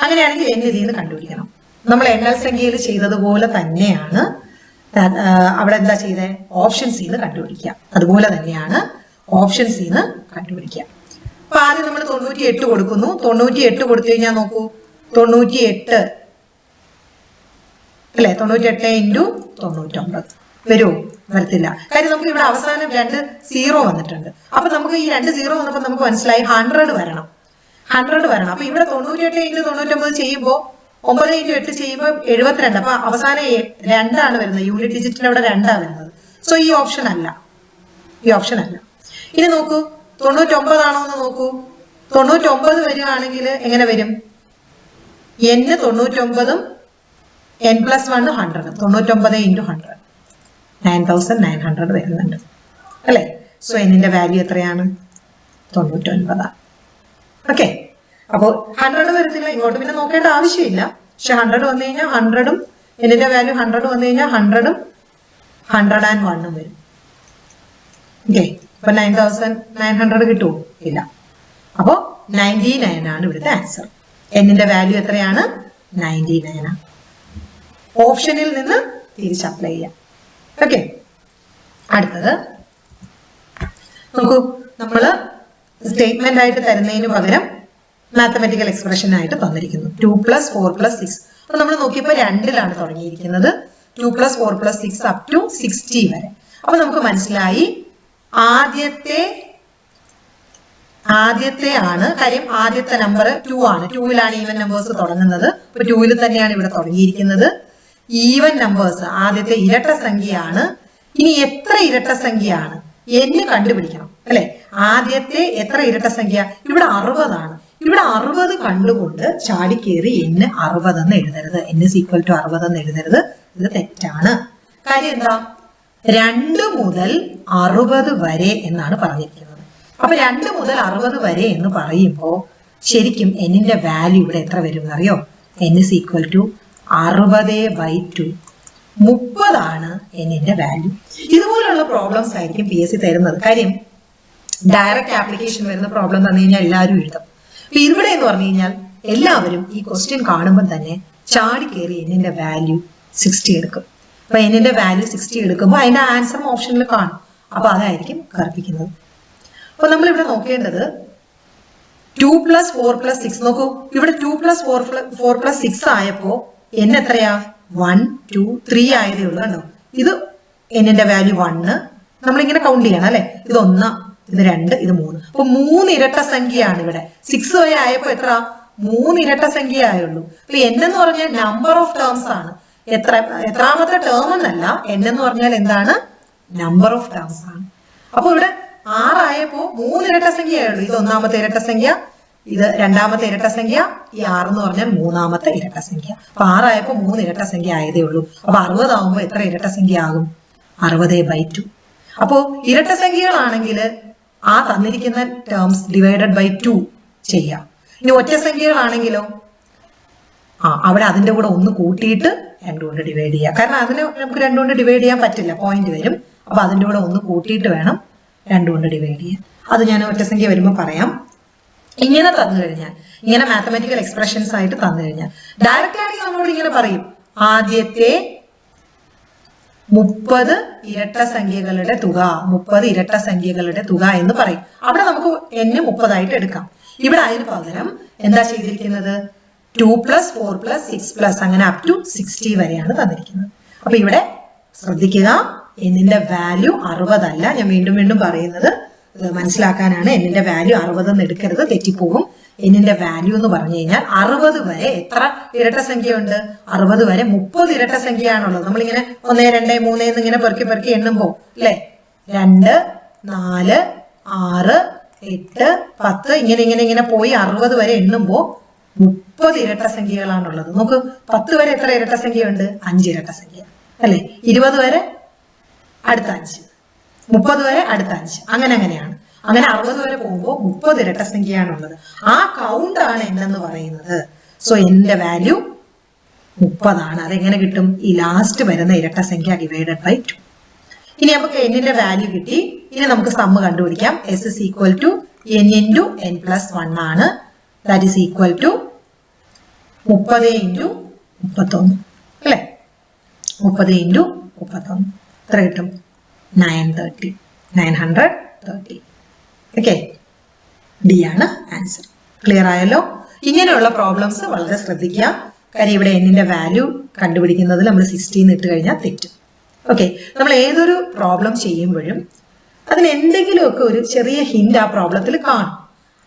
അങ്ങനെയാണെങ്കിൽ n ഇതിൽ നിന്ന് കണ്ടുപിടിക്കണം. നമ്മൾ എണ്ണൽ സംഖ്യയിൽ ചെയ്തതുപോലെ തന്നെയാണ് അവിടെ എന്താ ചെയ്തേ, ഓപ്ഷൻ സി നിന്ന് കണ്ടുപിടിക്കുക. അതുപോലെ തന്നെയാണ് ഓപ്ഷൻ സി നിന്ന് കണ്ടുപിടിക്കുക. അപ്പൊ ആദ്യം നമ്മൾ 98 കൊടുക്കുന്നു. 98 കൊടുത്തു കഴിഞ്ഞാൽ നോക്കൂ, 98 അല്ലെ, 98 × 99 വരുമോ? വരത്തില്ല. കാര്യം നമുക്ക് ഇവിടെ അവസാനം 2 0 വന്നിട്ടുണ്ട്. അപ്പൊ നമുക്ക് ഈ 2 0 വന്നപ്പോൾ നമുക്ക് മനസ്സിലായി 100 വരണം. അപ്പൊ ഇവിടെ 98 × 99 ചെയ്യുമ്പോൾ 9 × 8 ചെയ്യുമ്പോൾ 72. അപ്പൊ അവസാനം 2 ആണ് വരുന്നത്. യൂണിറ്റ് ഡിജിറ്റിൽ അവിടെ 2 ആണ് വരുന്നത്. സോ ഈ ഓപ്ഷൻ അല്ല. ഇനി നോക്കൂ, 99 ആണോ എന്ന് നോക്കൂ. 99 വരികയാണെങ്കിൽ എങ്ങനെ വരും? n 99 n+1 100. 99 × 100 9,900 വരുന്നുണ്ട് അല്ലെ. സോ എന്നിന്റെ വാല്യൂ എത്രയാണ്? 99. ഓക്കെ, അപ്പോ 100 വരുന്നില്ല, ഇങ്ങോട്ട് പിന്നെ നോക്കേണ്ട ആവശ്യമില്ല. പക്ഷെ 100 വന്നു കഴിഞ്ഞാൽ 100ഉം എന്നിന്റെ വാല്യൂ 100 വന്നു കഴിഞ്ഞാൽ 100ഉം 101 വരും. ഓക്കെ, അപ്പൊ 9,900 കിട്ടുമോ? ഇല്ല. അപ്പോ 99 ആണ് ഇവിടുത്തെ ആൻസർ. എന്നിന്റെ വാല്യൂ എത്രയാണ്? 99 ആണ്. ഓപ്ഷനിൽ നിന്ന് തിരിച്ച് അപ്ലൈ ചെയ്യാം. ഓക്കെ, അടുത്തത് നോക്കൂ, നമ്മള് സ്റ്റേറ്റ്മെന്റ് ആയിട്ട് തരുന്നതിന് പകരം മാത്തമാറ്റിക്കൽ എക്സ്പ്രഷൻ ആയിട്ട് തന്നിരിക്കുന്നു. 2 + 4 + 6. അപ്പൊ നമ്മൾ നോക്കിയപ്പോൾ 2ലാണ് തുടങ്ങിയിരിക്കുന്നത്. 2 + 4 + 6 up to 60 വരെ. അപ്പൊ നമുക്ക് മനസ്സിലായി ആദ്യത്തെ ആണ് കാര്യം. ആദ്യത്തെ നമ്പർ 2 ആണ്. 2ലാണ് ഈവൻ നമ്പേഴ്സ് തുടങ്ങുന്നത്. അപ്പൊ 2ൽ തന്നെയാണ് ഇവിടെ തുടങ്ങിയിരിക്കുന്നത്. ഈവൻ നമ്പേഴ്സ്, ആദ്യത്തെ ഇരട്ട സംഖ്യയാണ്. ഇനി എത്ര ഇരട്ട സംഖ്യയാണ് n കണ്ടുപിടിക്കണം അല്ലെ. ആദ്യത്തെ എത്ര ഇരട്ട സംഖ്യ? ഇവിടെ 60 ആണ്. ഇവിടെ 60 കണ്ടുകൊണ്ട് ചാടിക്കേറി n 60 എന്ന് എഴുതരുത്. n = 60 എന്ന് എഴുതരുത്. ഇത് തെറ്റാണ്. കാര്യം എന്താ? 2 മുതൽ 60 വരെ എന്നാണ് പറഞ്ഞിരിക്കുന്നത്. അപ്പൊ 2 മുതൽ 60 വരെ എന്ന് പറയുമ്പോൾ ശരിക്കും എന്നിന്റെ വാല്യൂ ഇവിടെ എത്ര വരും അറിയോ? n = 60/2. 30 ആണ് എന്നിന്റെ വാല്യൂ. ഇതുപോലുള്ള പ്രോബ്ലംസ് ആയിരിക്കും PSC തരുന്നത്. കാര്യം ഡയറക്റ്റ് ആപ്ലിക്കേഷൻ വരുന്ന പ്രോബ്ലം തന്നു കഴിഞ്ഞാൽ എല്ലാവരും എഴുതും. അപ്പൊ ഇവിടെ എന്ന് പറഞ്ഞു കഴിഞ്ഞാൽ എല്ലാവരും ഈ ക്വസ്റ്റ്യൻ കാണുമ്പോൾ തന്നെ ചാടി കയറി എന്നിന്റെ വാല്യൂ 60 എടുക്കും. അപ്പൊ എന്നിന്റെ വാല്യൂ 60 എടുക്കുമ്പോൾ അതിന്റെ ആൻസർ ഓപ്ഷനിൽ കാണും. അപ്പൊ അതായിരിക്കും കറുപ്പിക്കുന്നത്. അപ്പൊ നമ്മൾ ഇവിടെ നോക്കേണ്ടത് 2 + 4 + 6. നോക്കൂ, ഇവിടെ 2 + 4 + 6 ആയപ്പോ n എത്രയാ? 1 2 3 ആയതേ ഉള്ളൂ. കണ്ടോ, ഇത് എന്നിന്റെ വാല്യൂ 1. നമ്മളിങ്ങനെ കൗണ്ട് ചെയ്യണം അല്ലെ. ഇത് 1, ഇത് 2, ഇത് 3. അപ്പൊ 3 ഇരട്ട സംഖ്യയാണ് ഇവിടെ. 6 വരെ ആയപ്പോ എത്ര? 3 ഇരട്ട സംഖ്യ ആയുള്ളൂ. അപ്പൊ n എന്ന് പറഞ്ഞാൽ നമ്പർ ഓഫ് ടേംസ് ആണ്. എത്രാമത്തെ ടേം എന്നല്ല. n എന്ന് പറഞ്ഞാൽ എന്താണ്? നമ്പർ ഓഫ് ടേംസ് ആണ്. അപ്പൊ ഇവിടെ 6 ആയപ്പോ 3 ഇരട്ട സംഖ്യ ആയുള്ളൂ. ഇത് 1ാമത്തെ ഇരട്ട സംഖ്യ, ഇത് 2ാമത്തെ ഇരട്ട സംഖ്യ, ഈ 6 എന്ന് പറഞ്ഞാൽ 3ാമത്തെ ഇരട്ട സംഖ്യ. അപ്പൊ 6 ആയപ്പോ 3 ഇരട്ട സംഖ്യ ആയതേ ഉള്ളൂ. അപ്പൊ 60 ആവുമ്പോ എത്ര ഇരട്ട സംഖ്യ ആകും? 60/2. അപ്പോ ഇരട്ട സംഖ്യകളാണെങ്കിൽ ആ തന്നിരിക്കുന്ന ടേംസ് ÷ 2 ചെയ്യാം. ഇനി ഒറ്റ സംഖ്യകളാണെങ്കിലോ അവിടെ അതിന്റെ കൂടെ 1 കൂട്ടിയിട്ട് 2 കൊണ്ട് ഡിവൈഡ് ചെയ്യാം. കാരണം അതിന് നമുക്ക് 2 കൊണ്ട് ഡിവൈഡ് ചെയ്യാൻ പറ്റില്ല, പോയിന്റ് വരും. അപ്പൊ അതിന്റെ കൂടെ 1 കൂട്ടിയിട്ട് വേണം 2 കൊണ്ട് ഡിവൈഡ് ചെയ്യാൻ. അത് ഞാൻ ഒറ്റ സംഖ്യ വരുമ്പോൾ പറയാം. ഇങ്ങനെ തന്നു കഴിഞ്ഞാൽ, ഇങ്ങനെ മാത്തമാറ്റിക്കൽ എക്സ്പ്രഷൻസ് ആയിട്ട് തന്നു കഴിഞ്ഞാൽ ഡയറക്റ്റ് ആയിട്ട് നമ്മളോട് ഇങ്ങനെ പറയും, ആദ്യത്തെ 30 ഇരട്ട സംഖ്യകളുടെ തുക, 30 ഇരട്ട സംഖ്യകളുടെ തുക എന്ന് പറയും. അവിടെ നമുക്ക് n 30 ആയിട്ട് എടുക്കാം. ഇവിടെ അതിന് പകരം എന്താ ചെയ്തിരിക്കുന്നത്? 2 + 4 + 6 + അങ്ങനെ up to 60 വരെയാണ് തന്നിരിക്കുന്നത്. അപ്പൊ ഇവിടെ ശ്രദ്ധിക്കുക, എന്നിന്റെ വാല്യൂ 60 അല്ല. ഞാൻ വീണ്ടും വീണ്ടും പറയുന്നത് മനസ്സിലാക്കാനാണ്. എന്നിന്റെ വാല്യൂ 60 എന്ന് എടുക്കരുത്, തെറ്റിപ്പോകും. എന്നിന്റെ വാല്യൂ എന്ന് പറഞ്ഞു കഴിഞ്ഞാൽ 60 വരെ എത്ര ഇരട്ട സംഖ്യ ഉണ്ട്? 60 വരെ 30 ഇരട്ട സംഖ്യയാണുള്ളത്. നമ്മളിങ്ങനെ 1, 2, 3 എന്നിങ്ങനെ പെറുക്കി പെറുക്കി എണ്ണുമ്പോ അല്ലെ 2, 4, 6, 8, 10 ഇങ്ങനെ പോയി 60 വരെ എണ്ണുമ്പോ 30 ഇരട്ട സംഖ്യകളാണുള്ളത്. നോക്ക്, 10 വരെ എത്ര ഇരട്ട സംഖ്യയുണ്ട്? 5 ഇരട്ട സംഖ്യ അല്ലെ. 20 വരെ അടുത്ത 5, 30 വരെ അടുത്ത 5, അങ്ങനെയാണ്. അങ്ങനെ 60 വരെ പോകുമ്പോൾ 30 ഇരട്ട സംഖ്യയാണുള്ളത്. ആ കൗണ്ട് ആണ് എന്നെന്ന് പറയുന്നത്. സോ എന്റെ വാല്യൂ 30 ആണ്. അതെങ്ങനെ കിട്ടും? ഈ ലാസ്റ്റ് വരുന്ന ഇരട്ട സംഖ്യ ഡിവൈഡഡ് ബൈ 2. ഇനി നമുക്ക് എന്നിന്റെ വാല്യൂ കിട്ടി. ഇനി നമുക്ക് സമ്മ് കണ്ടുപിടിക്കാം. S is equal to n into n plus 1 ആണ്. That is equal to 30 into 31 അല്ലെ. 30 into 31 എത്ര കിട്ടും? 930. ഓക്കെ, ഡി ആണ് ആൻസർ. ക്ലിയർ ആയല്ലോ? ഇങ്ങനെയുള്ള പ്രോബ്ലംസ് വളരെ ശ്രദ്ധിക്കുക. കാര്യം ഇവിടെ എന്നിന്റെ വാല്യൂ കണ്ടുപിടിക്കുന്നതിൽ നമ്മൾ 16 ഇട്ട് കഴിഞ്ഞാൽ തെറ്റും. ഓക്കെ, നമ്മൾ ഏതൊരു പ്രോബ്ലം ചെയ്യുമ്പോഴും അതിന് എന്തെങ്കിലുമൊക്കെ ഒരു ചെറിയ ഹിന്റ് ആ പ്രോബ്ലത്തിൽ കാണും.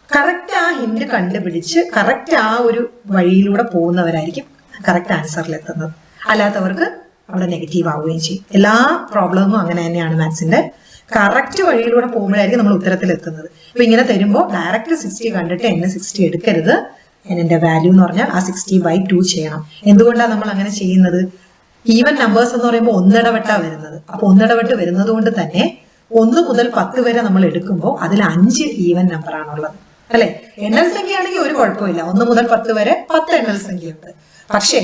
കറക്റ്റ് ആ ഹിന്റ് കണ്ടുപിടിച്ച് കറക്റ്റ് ആ ഒരു വഴിയിലൂടെ പോകുന്നവരായിരിക്കും കറക്റ്റ് ആൻസറിൽ എത്തുന്നത്. അല്ലാത്തവർക്ക് അവിടെ നെഗറ്റീവ് ആവുകയും ചെയ്യും. എല്ലാ പ്രോബ്ലവും അങ്ങനെ തന്നെയാണ്. മാത്സിന്റെ കറക്റ്റ് വഴിയിലൂടെ പോകുമ്പോഴായിരിക്കും നമ്മൾ ഉത്തരത്തിൽ എത്തുന്നത്. അപ്പൊ ഇങ്ങനെ തരുമ്പോൾ ഡയറക്റ്റ് 60 കണ്ടിട്ട് എന്നെ 60 എടുക്കരുത്. എന്നിന്റെ വാല്യൂ എന്ന് പറഞ്ഞാൽ ആ 60/2 ചെയ്യണം. എന്തുകൊണ്ടാണ് നമ്മൾ അങ്ങനെ ചെയ്യുന്നത്? ഈവൻ നമ്പേഴ്സ് എന്ന് പറയുമ്പോൾ ഒന്നിടവിട്ടാ വരുന്നത്. അപ്പൊ ഒന്നിടവിട്ട് വരുന്നത് കൊണ്ട് തന്നെ 1 മുതൽ 10 വരെ നമ്മൾ എടുക്കുമ്പോൾ അതിൽ 5 ഈവൻ നമ്പർ ആണുള്ളത് അല്ലെ. എണ്ണൽ സംഖ്യ ആണെങ്കിൽ ഒരു കുഴപ്പമില്ല, 1 മുതൽ 10 വരെ 10 എണ്ണൽ സംഖ്യയുണ്ട്. പക്ഷേ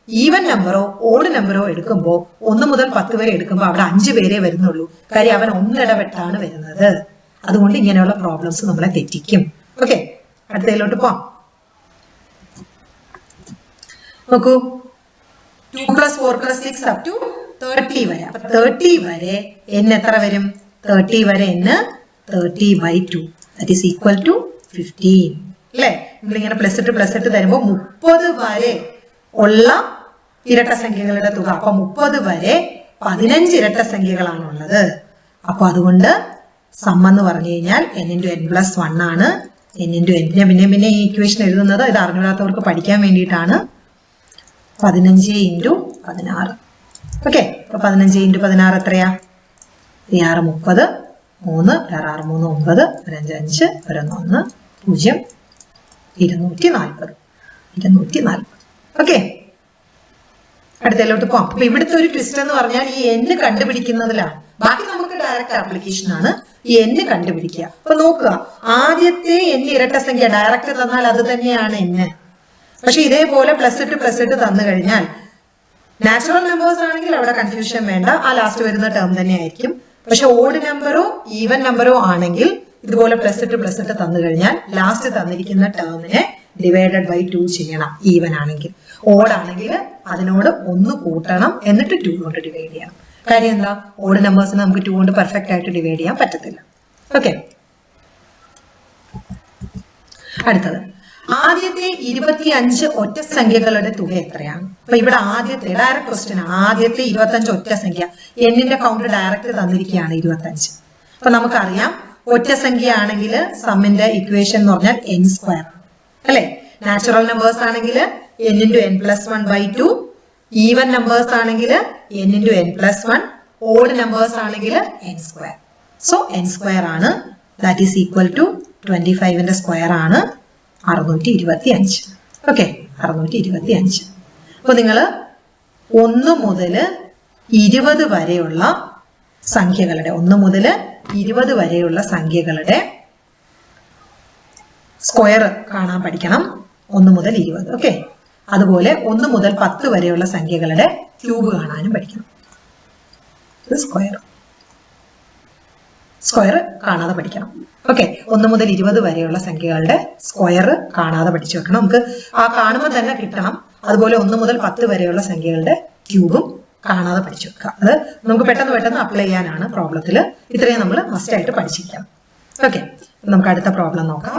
ഈവൻ നമ്പറോ ഓഡ് നമ്പറോ എടുക്കുമ്പോൾ 1 മുതൽ 10 വരെ എടുക്കുമ്പോൾ അവിടെ 5 പേരെ വരുന്നുള്ളൂ. കാര്യം അവൻ ഒന്നിടവിട്ടാണ് വരുന്നത്. അതുകൊണ്ട് ഇങ്ങനെയുള്ള പ്രോബ്ലംസ് നമ്മളെ തെറ്റിക്കും. ഓക്കെ, അടുത്തതിലോട്ട് പോവാം. നോക്കൂ, 2 + 4 + 6 up to 30 വരെ. അപ്പൊ 30 വരെ n എത്ര വരും? 30 വരെ n 30/2 that is equal to 15 അല്ലെ. നമ്മളിങ്ങനെ പ്ലസ് ഇട്ട് തരുമ്പോൾ 30 വരെ ഉള്ള ഇരട്ട സംഖ്യകളുടെ തുക. അപ്പൊ 30 വരെ 15 ഇരട്ട സംഖ്യകളാണുള്ളത്. അപ്പൊ അതുകൊണ്ട് സം എന്ന് പറഞ്ഞു കഴിഞ്ഞാൽ n × n + 1 ആണ്. n × n പിന്നെ ഈ ഇക്വേഷൻ എഴുതുന്നത് ഇത് അറിഞ്ഞൂടാത്തവർക്ക് പഠിക്കാൻ വേണ്ടിയിട്ടാണ്. 15 × 16. ഓക്കെ, അപ്പൊ 15 × 16 എത്രയാ? 6 30, 3 6 3 9, 5 5 1 0, 240. ഓക്കെ, അടുത്തതിലോട്ട് പോവാം. അപ്പൊ ഇവിടുത്തെ ഒരു ട്വിസ്റ്റ് എന്ന് പറഞ്ഞാൽ ഈ n കണ്ടുപിടിക്കുന്നതിലാണ്. ബാക്കി നമുക്ക് ഡയറക്റ്റ് ആപ്ലിക്കേഷൻ ആണ്. ഈ n കണ്ടുപിടിക്കുക. അപ്പൊ നോക്കുക, ആദ്യത്തെ n ഇരട്ട സംഖ്യ ഡയറക്റ്റ് തന്നാൽ അത് തന്നെയാണ് n. പക്ഷെ ഇതേപോലെ പ്ലസ് ഇട്ട് തന്നു കഴിഞ്ഞാൽ നാച്ചുറൽ നമ്പേഴ്സ് ആണെങ്കിൽ അവിടെ കൺഫ്യൂഷൻ വേണ്ട, ആ ലാസ്റ്റ് വരുന്ന ടേം തന്നെ ആയിരിക്കും. പക്ഷെ ഓഡ് നമ്പറോ ഈവൻ നമ്പറോ ആണെങ്കിൽ ഇതുപോലെ പ്ലസ് ഇട്ട് തന്നു കഴിഞ്ഞാൽ ലാസ്റ്റ് തന്നിരിക്കുന്ന ടേമിനെ ഡിവൈഡഡ് ബൈ 2 ചെയ്യണം. ഈവൻ ആണെങ്കിൽ. ഓഡ് ആണെങ്കിൽ അതിനോട് 1 കൂട്ടണം, എന്നിട്ട് 2 കൊണ്ട് ഡിവൈഡ് ചെയ്യണം. കാര്യം എന്താ? ഓഡ് നമ്പേഴ്സിനെ നമുക്ക് 2 കൊണ്ട് പെർഫെക്റ്റ് ആയിട്ട് ഡിവൈഡ് ചെയ്യാൻ പറ്റത്തില്ല. ഓക്കെ, അടുത്തത് ആദ്യത്തെ 25 ഒറ്റ സംഖ്യകളുടെ തുക എത്രയാണ്? അപ്പൊ ഇവിടെ ആദ്യത്തെ ഡയറക്റ്റ് ക്വസ്റ്റ്യൻ ആണ്. ആദ്യത്തെ 25 ഒറ്റ സംഖ്യ, എന്നിന്റെ കൗണ്ട് ഡയറക്റ്റ് തന്നിരിക്കുകയാണ് 25. അപ്പൊ നമുക്കറിയാം ഒറ്റ സംഖ്യ ആണെങ്കിൽ സമ്മിന്റെ ഇക്വേഷൻ എന്ന് പറഞ്ഞാൽ n² അല്ലെ. നാച്ചുറൽ നമ്പേഴ്സ് ആണെങ്കിൽ n × n + 1/2, ഈവൻ നമ്പേഴ്സ് ആണെങ്കിൽ n × n + 1, ഓഡ് നമ്പേഴ്സ് ആണെങ്കിൽ n². സോ n² ആണ്. ദാറ്റ് ഈസ് ഈക്വൽ ടു 25ന്റെ സ്ക്വയർ ആണ് 625. ഓക്കെ, 625. അപ്പൊ നിങ്ങൾ 1 മുതൽ 20 വരെയുള്ള സംഖ്യകളുടെ 1 മുതൽ 20 വരെയുള്ള സംഖ്യകളുടെ സ്ക്വയർ കാണാൻ പഠിക്കണം. 1 മുതൽ 20. ഓക്കെ, അതുപോലെ 1 മുതൽ 10 വരെയുള്ള സംഖ്യകളുടെ ക്യൂബ് കാണാനും പഠിക്കണം. സ്ക്വയർ കാണാതെ പഠിക്കണം. ഓക്കെ, 1 മുതൽ 20 വരെയുള്ള സംഖ്യകളുടെ സ്ക്വയർ കാണാതെ പഠിച്ചു വെക്കണം. നമുക്ക് ആ കാണുമ്പോൾ തന്നെ കിട്ടണം. അതുപോലെ 1 മുതൽ 10 വരെയുള്ള സംഖ്യകളുടെ ക്യൂബും കാണാതെ പഠിച്ചു വെക്കുക. അത് നമുക്ക് പെട്ടെന്ന് അപ്ലൈ ചെയ്യാനാണ് പ്രോബ്ലത്തിൽ. ഇത്രയും നമ്മൾ മസ്റ്റ് ആയിട്ട് പഠിച്ചിരിക്കണം. ഓക്കെ, നമുക്ക് അടുത്ത പ്രോബ്ലം നോക്കാം.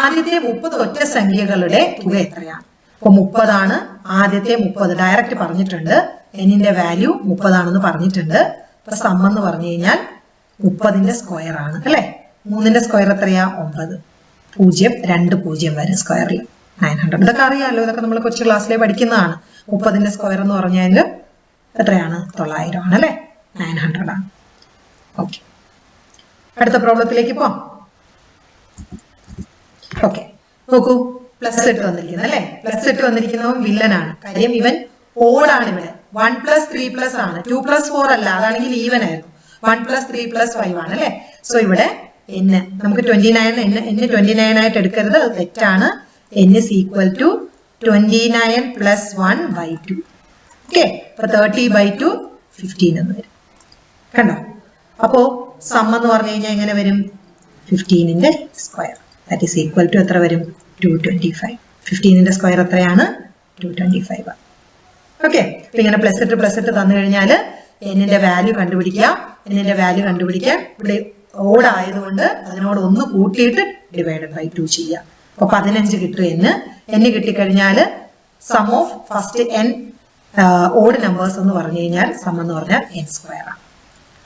ആദ്യത്തെ 30 ഒറ്റ സംഖ്യകളുടെ തുക എത്രയാണ്? അപ്പൊ 30 ആണ് ആദ്യത്തെ 30 ഡയറക്റ്റ് പറഞ്ഞിട്ടുണ്ട്. എന്നിന്റെ വാല്യൂ 30 ആണെന്ന് പറഞ്ഞിട്ടുണ്ട്. അപ്പൊ സം എന്ന് പറഞ്ഞു കഴിഞ്ഞാൽ 30ന്റെ സ്ക്വയർ ആണ് അല്ലെ. 3ന്റെ സ്ക്വയർ എത്രയാ? 9. 0 2 0 വരെ സ്ക്വയറിൽ 900. ഇതൊക്കെ അറിയാലോ, ഇതൊക്കെ നമ്മൾ കൊച്ചു ക്ലാസ്സിലെ പഠിക്കുന്നതാണ്. 30ന്റെ സ്ക്വയർ എന്ന് പറഞ്ഞാൽ എത്രയാണ്? 900 ആണ് അല്ലെ, 900 ആണ്. ഓക്കെ, അടുത്ത പ്രോബ്ലത്തിലേക്ക് പോവാം. ഓക്കെ, നോക്കൂ, പ്ലസ് ഇട്ട് വന്നിരിക്കുന്നത് അല്ലെ. പ്ലസ് ഇട്ട് വന്നിരിക്കുന്നവൻ വില്ലനാണ്. കാര്യം ഇവൻ ഓടാണ്. ഇവിടെ 1 + 3 ആണ്, 2 + 4 അല്ല, അതാണെങ്കിൽ ഈവൻ ആയിരുന്നു. 1 + 3 + 5 ആണ് അല്ലെ. സോ ഇവിടെ n നമുക്ക് 29 n 29 ആയിട്ട് എടുക്കരുത്, അത് തെറ്റാണ്. n is equal to 29 + 1/2. Okay, അപ്പൊ 30/2 15 എന്ന് വരും. കണ്ടോ? അപ്പോ സം എന്ന് പറഞ്ഞു കഴിഞ്ഞാൽ എങ്ങനെ വരും? 15ന്റെ square that is equal to എത്ര വരും? 225. 15ന്റെ സ്ക്വയർ എത്രയാണ്? 225. ഓക്കെ, അപ്പൊ ഇങ്ങനെ പ്ലസ് ഇട്ട് തന്നു കഴിഞ്ഞാൽ എന്നിന്റെ വാല്യൂ കണ്ടുപിടിക്കാം. എന്നിന്റെ വാല്യൂ കണ്ടുപിടിക്കാൻ ഇവിടെ ഓഡ് ആയതുകൊണ്ട് അതിനോട് 1 കൂട്ടിയിട്ട് /2 ചെയ്യാം. അപ്പൊ 15 കിട്ടും. n കിട്ടിക്കഴിഞ്ഞാൽ sum of first n odd numbers എന്ന് പറഞ്ഞു കഴിഞ്ഞാൽ സം എന്ന് പറഞ്ഞാൽ n² ആണ്.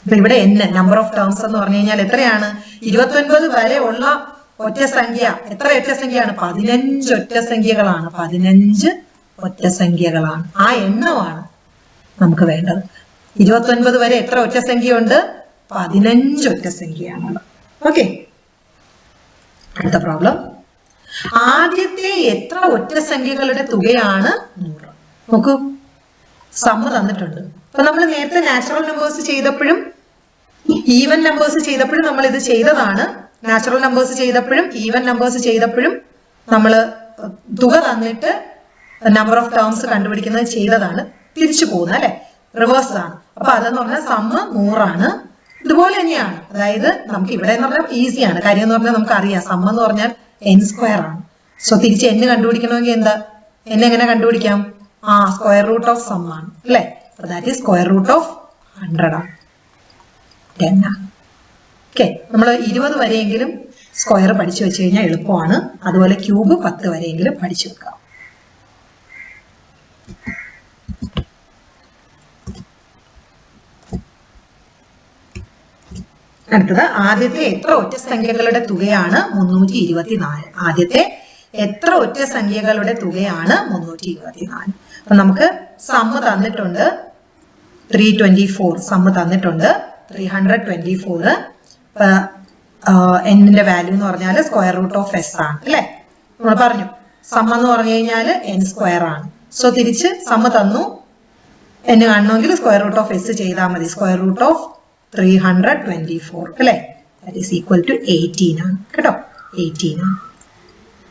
അപ്പൊ ഇവിടെ n നമ്പർ ഓഫ് ടേംസ് എന്ന് പറഞ്ഞു കഴിഞ്ഞാൽ എത്രയാണ്? 29 വരെ ഉള്ള ഒറ്റ സംഖ്യ. എത്ര ഒറ്റ സംഖ്യയാണ്? 15 ഒറ്റ സംഖ്യകളാണ്. 15 ഒറ്റ സംഖ്യകളാണ്. ആ എണ്ണമാണ് നമുക്ക് വേണ്ടത്. 29 വരെ എത്ര ഒറ്റ സംഖ്യയുണ്ട്? 15 ഒറ്റ സംഖ്യയാണുള്ളത്. ഓക്കെ, അടുത്ത പ്രോബ്ലം. ആദ്യത്തെ എത്ര ഒറ്റ സംഖ്യകളുടെ തുകയാണ് 100? നോക്കൂ, സമ്മ് തന്നിട്ടുണ്ട്. അപ്പൊ നമ്മൾ നേരത്തെ നാച്ചുറൽ നമ്പേഴ്സ് ചെയ്തപ്പോഴും ഈവൻ നമ്പേഴ്സ് ചെയ്തപ്പോഴും നമ്മൾ ഇത് ചെയ്തതാണ്. നാച്ചുറൽ നമ്പേഴ്സ് ചെയ്തപ്പോഴും ഈവൻ നമ്പേഴ്സ് ചെയ്തപ്പോഴും നമ്മൾ തുക തന്നിട്ട് നമ്പർ ഓഫ് ടേംസ് കണ്ടുപിടിക്കുന്നത് ചെയ്തതാണ്. തിരിച്ചു പോകുന്നത് അല്ലെ, റിവേഴ്സ് ആണ്. അപ്പൊ അതെന്ന് പറഞ്ഞാൽ സമ്മ് 100 ആണ്. ഇതുപോലെ തന്നെയാണ്. അതായത് നമുക്ക് ഇവിടെ എന്ന് പറഞ്ഞാൽ ഈസിയാണ്. കാര്യം എന്ന് പറഞ്ഞാൽ നമുക്ക് അറിയാം സമ്മ് എന്ന് പറഞ്ഞാൽ n² ആണ്. സോ തിരിച്ച് n കണ്ടുപിടിക്കണമെങ്കിൽ എന്താ? n എങ്ങനെ കണ്ടുപിടിക്കാം? സ്ക്വയർ റൂട്ട് ഓഫ് സം ആണ് അല്ലെ. അപ്പൊ that is square root of 100 ആണ്, 10 ആണ്. ഓക്കെ, നമ്മൾ 20 വരെയെങ്കിലും സ്ക്വയർ പഠിച്ചു വെച്ച് കഴിഞ്ഞാൽ എളുപ്പമാണ്. അതുപോലെ ക്യൂബ് 10 വരെയെങ്കിലും പഠിച്ചു വെക്കാം. അടുത്തത്, ആദ്യത്തെ എത്ര ഒറ്റ സംഖ്യകളുടെ തുകയാണ് 324? ആദ്യത്തെ എത്ര ഒറ്റ സംഖ്യകളുടെ തുകയാണ് 324? അപ്പൊ നമുക്ക് സമ്മ് തന്നിട്ടുണ്ട് 324. സമ്മ് തന്നിട്ടുണ്ട് 324. എന്നിന്റെ വാല്യൂ എന്ന് പറഞ്ഞാൽ സ്ക്വയർ റൂട്ട് ഓഫ് s ആണ് അല്ലെ. നമ്മൾ പറഞ്ഞു സമ്മ് എന്ന് പറഞ്ഞു കഴിഞ്ഞാൽ n² ആണ്. സോ തിരിച്ച് സമ്മ് തന്നു, n കാണണമെങ്കിൽ സ്ക്വയർ റൂട്ട് ഓഫ് s ചെയ്താൽ മതി. സ്ക്വയർ റൂട്ട് ഓഫ് 324 അല്ലെ, ദാറ്റ് ഈസ് ഈക്വൽ ടു 18 ആണ് കേട്ടോ. 18 ആണ്.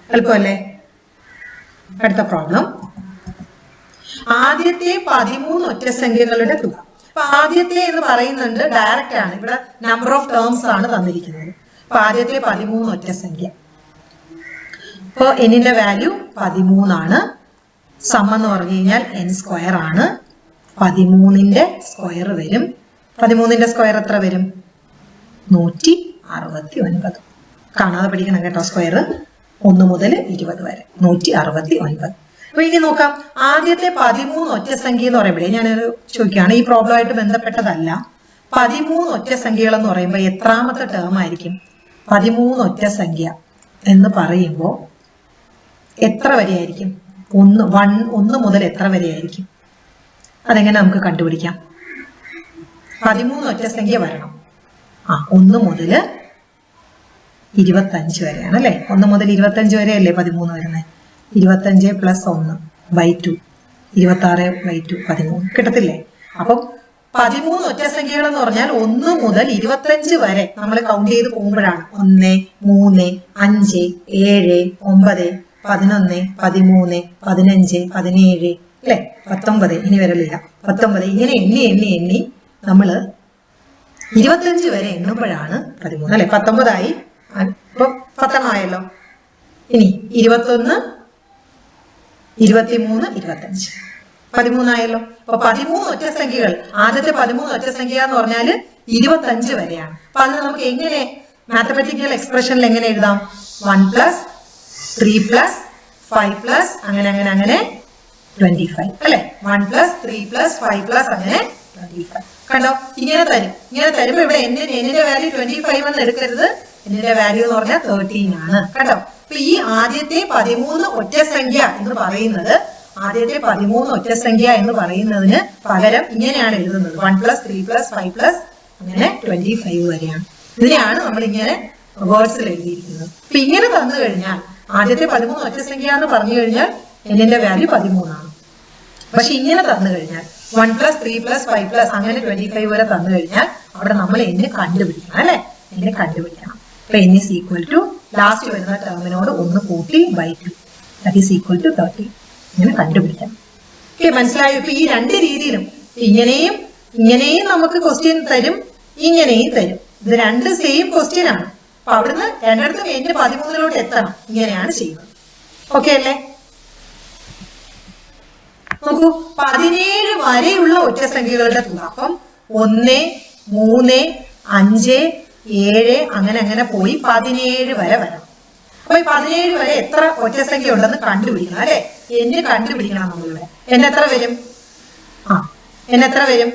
എളുപ്പമല്ലേ? അടുത്ത പ്രോബ്ലം. ആദ്യത്തെ 13 ഒറ്റ സംഖ്യകളുടെ തുക. അപ്പൊ ആദ്യത്തെ എന്ന് പറയുന്നുണ്ട് ഡയറക്റ്റ് ആണ്. ഇവിടെ നമ്പർ ഓഫ് ടേംസ് ആണ് തന്നിരിക്കുന്നത്. അപ്പൊ ആദ്യത്തെ 13 ഒറ്റ സംഖ്യ. അപ്പൊ എന്നിന്റെ വാല്യൂ 13 ആണ്. സം എന്ന് പറഞ്ഞു കഴിഞ്ഞാൽ n² ആണ്. 13ന്റെ സ്ക്വയർ വരും. 13ന്റെ സ്ക്വയർ എത്ര വരും? 169. കാണാതെ പഠിക്കണം കേട്ടോ. സ്ക്വയർ 1 മുതൽ 20 വരെ 169. അപ്പൊ ഇനി നോക്കാം, ആദ്യത്തെ 13 ഒറ്റ സംഖ്യ എന്ന് പറയുമ്പോഴേ ഞാനൊരു ചോദിക്കുകയാണ്, ഈ പ്രോബ്ലം ആയിട്ട് ബന്ധപ്പെട്ടതല്ല. 13 ഒറ്റ സംഖ്യകൾ എന്ന് പറയുമ്പോൾ എത്രാമത്തെ ടേം ആയിരിക്കും? 13 ഒറ്റ സംഖ്യ എന്ന് പറയുമ്പോൾ എത്ര വരെയായിരിക്കും? 1 മുതൽ എത്ര വരെയായിരിക്കും? അതെങ്ങനെ നമുക്ക് കണ്ടുപിടിക്കാം? 13 ഒറ്റ സംഖ്യ വരണം. 1 മുതൽ 25 വരെയാണ് അല്ലെ. 1 മുതൽ 25 വരെ അല്ലേ 13 വരുന്നത്. 25 + 1/2 26/2 13 കിട്ടത്തില്ലേ? അപ്പം 13 ഒറ്റ സംഖ്യകൾ എന്ന് പറഞ്ഞാൽ 1 മുതൽ 25 വരെ നമ്മൾ കൗണ്ട് ചെയ്ത് പോകുമ്പോഴാണ് 1 3 5 7 9 11 13 15 17 അല്ലെ 19 ഇനി വരലില്ല 19 ഇങ്ങനെ എണ്ണി നമ്മള് 25 വരെ എണ്ണുമ്പോഴാണ് 13 അല്ലെ. 19 ആയി. ഇപ്പൊ 10 ആയല്ലോ. ഇനി 21 23 25 13 ആയല്ലോ. അപ്പൊ 13 ഒറ്റ സംഖ്യകൾ. ആദ്യത്തെ 13 ഒറ്റ സംഖ്യ എന്ന് പറഞ്ഞാല് 25 വരെയാണ്. അപ്പൊ അതിന് നമുക്ക് എങ്ങനെ മാത്തമാറ്റിക്കൽ എക്സ്പ്രഷനിൽ എങ്ങനെ എഴുതാം? 1 + 3 + 5 പ്ലസ് അങ്ങനെ അങ്ങനെ അങ്ങനെ 25 അല്ലെ 1 പ്ലസ് 3 പ്ലസ് 5 പ്ലസ് അങ്ങനെ 25 കണ്ടോ ഇങ്ങനെ തരുമ്പോ ഇവിടെ എന്നിന്റെ വാല്യൂ 25 എന്ന് എടുക്കരുത് എന്നിന്റെ വാല്യൂ എന്ന് പറഞ്ഞാൽ 13 ആണ് കണ്ടോ അപ്പൊ ഈ ആദ്യത്തെ 13 ഒറ്റ സംഖ്യ എന്ന് പറയുന്നത് പറയുന്നതിന് പകരം ഇങ്ങനെയാണ് എഴുതുന്നത് 1 പ്ലസ് 3 പ്ലസ് 5 പ്ലസ് അങ്ങനെ 25 വരെയാണ് ഇതിനെയാണ് നമ്മൾ ഇങ്ങനെ വേർഡ്സിൽ എഴുതിയിരിക്കുന്നത് അപ്പൊ ഇങ്ങനെ തന്നു കഴിഞ്ഞാൽ ആദ്യത്തെ 13 ഒറ്റ സംഖ്യ എന്ന് പറഞ്ഞു കഴിഞ്ഞാൽ എന്നിന്റെ വാല്യൂ 13 ആണ് പക്ഷെ ഇങ്ങനെ തന്നു കഴിഞ്ഞാൽ 1 പ്ലസ് 3 പ്ലസ് 5 പ്ലസ് അങ്ങനെ 25 വരെ തന്നു കഴിഞ്ഞാൽ അവിടെ നമ്മൾ എന്നെ കണ്ടുപിടിക്കണം അല്ലെ എന്നെ കണ്ടുപിടിക്കണം അപ്പൊ n is equal to last വരുന്ന ടേമിനോട് 1 കൂട്ടി by 2 that is equal to 30 ഇങ്ങനെ കണ്ടുപിടിക്കണം ഓക്കെ മനസ്സിലായോ ഇപ്പൊ ഈ രണ്ട് രീതിയിലും ഇങ്ങനെയും നമുക്ക് ക്വസ്റ്റ്യൻ തരും ഇങ്ങനെയും തരും ഇത് രണ്ട് സെയിം ക്വസ്റ്റ്യൻ ആണ് അപ്പൊ അവിടുന്ന് രണ്ടിടത്തും n 13 എത്തണം ഇങ്ങനെയാണ് ചെയ്യുന്നത് ഓക്കെ അല്ലേ നോക്കൂ 17 വരെയുള്ള ഒറ്റ സംഖ്യകളുടെ തുക അപ്പം 1 3 5 7 അങ്ങനെ അങ്ങനെ പോയി 17 വരെ വരണം അപ്പൊ ഈ 17 വരെ എത്ര ഒറ്റ സംഖ്യ ഉണ്ടെന്ന് കണ്ടുപിടിക്കണം അല്ലെ എന്ന് കണ്ടുപിടിക്കണം നമ്മളിവിടെ എന്നെത്ര വരും എന്നെത്ര വരും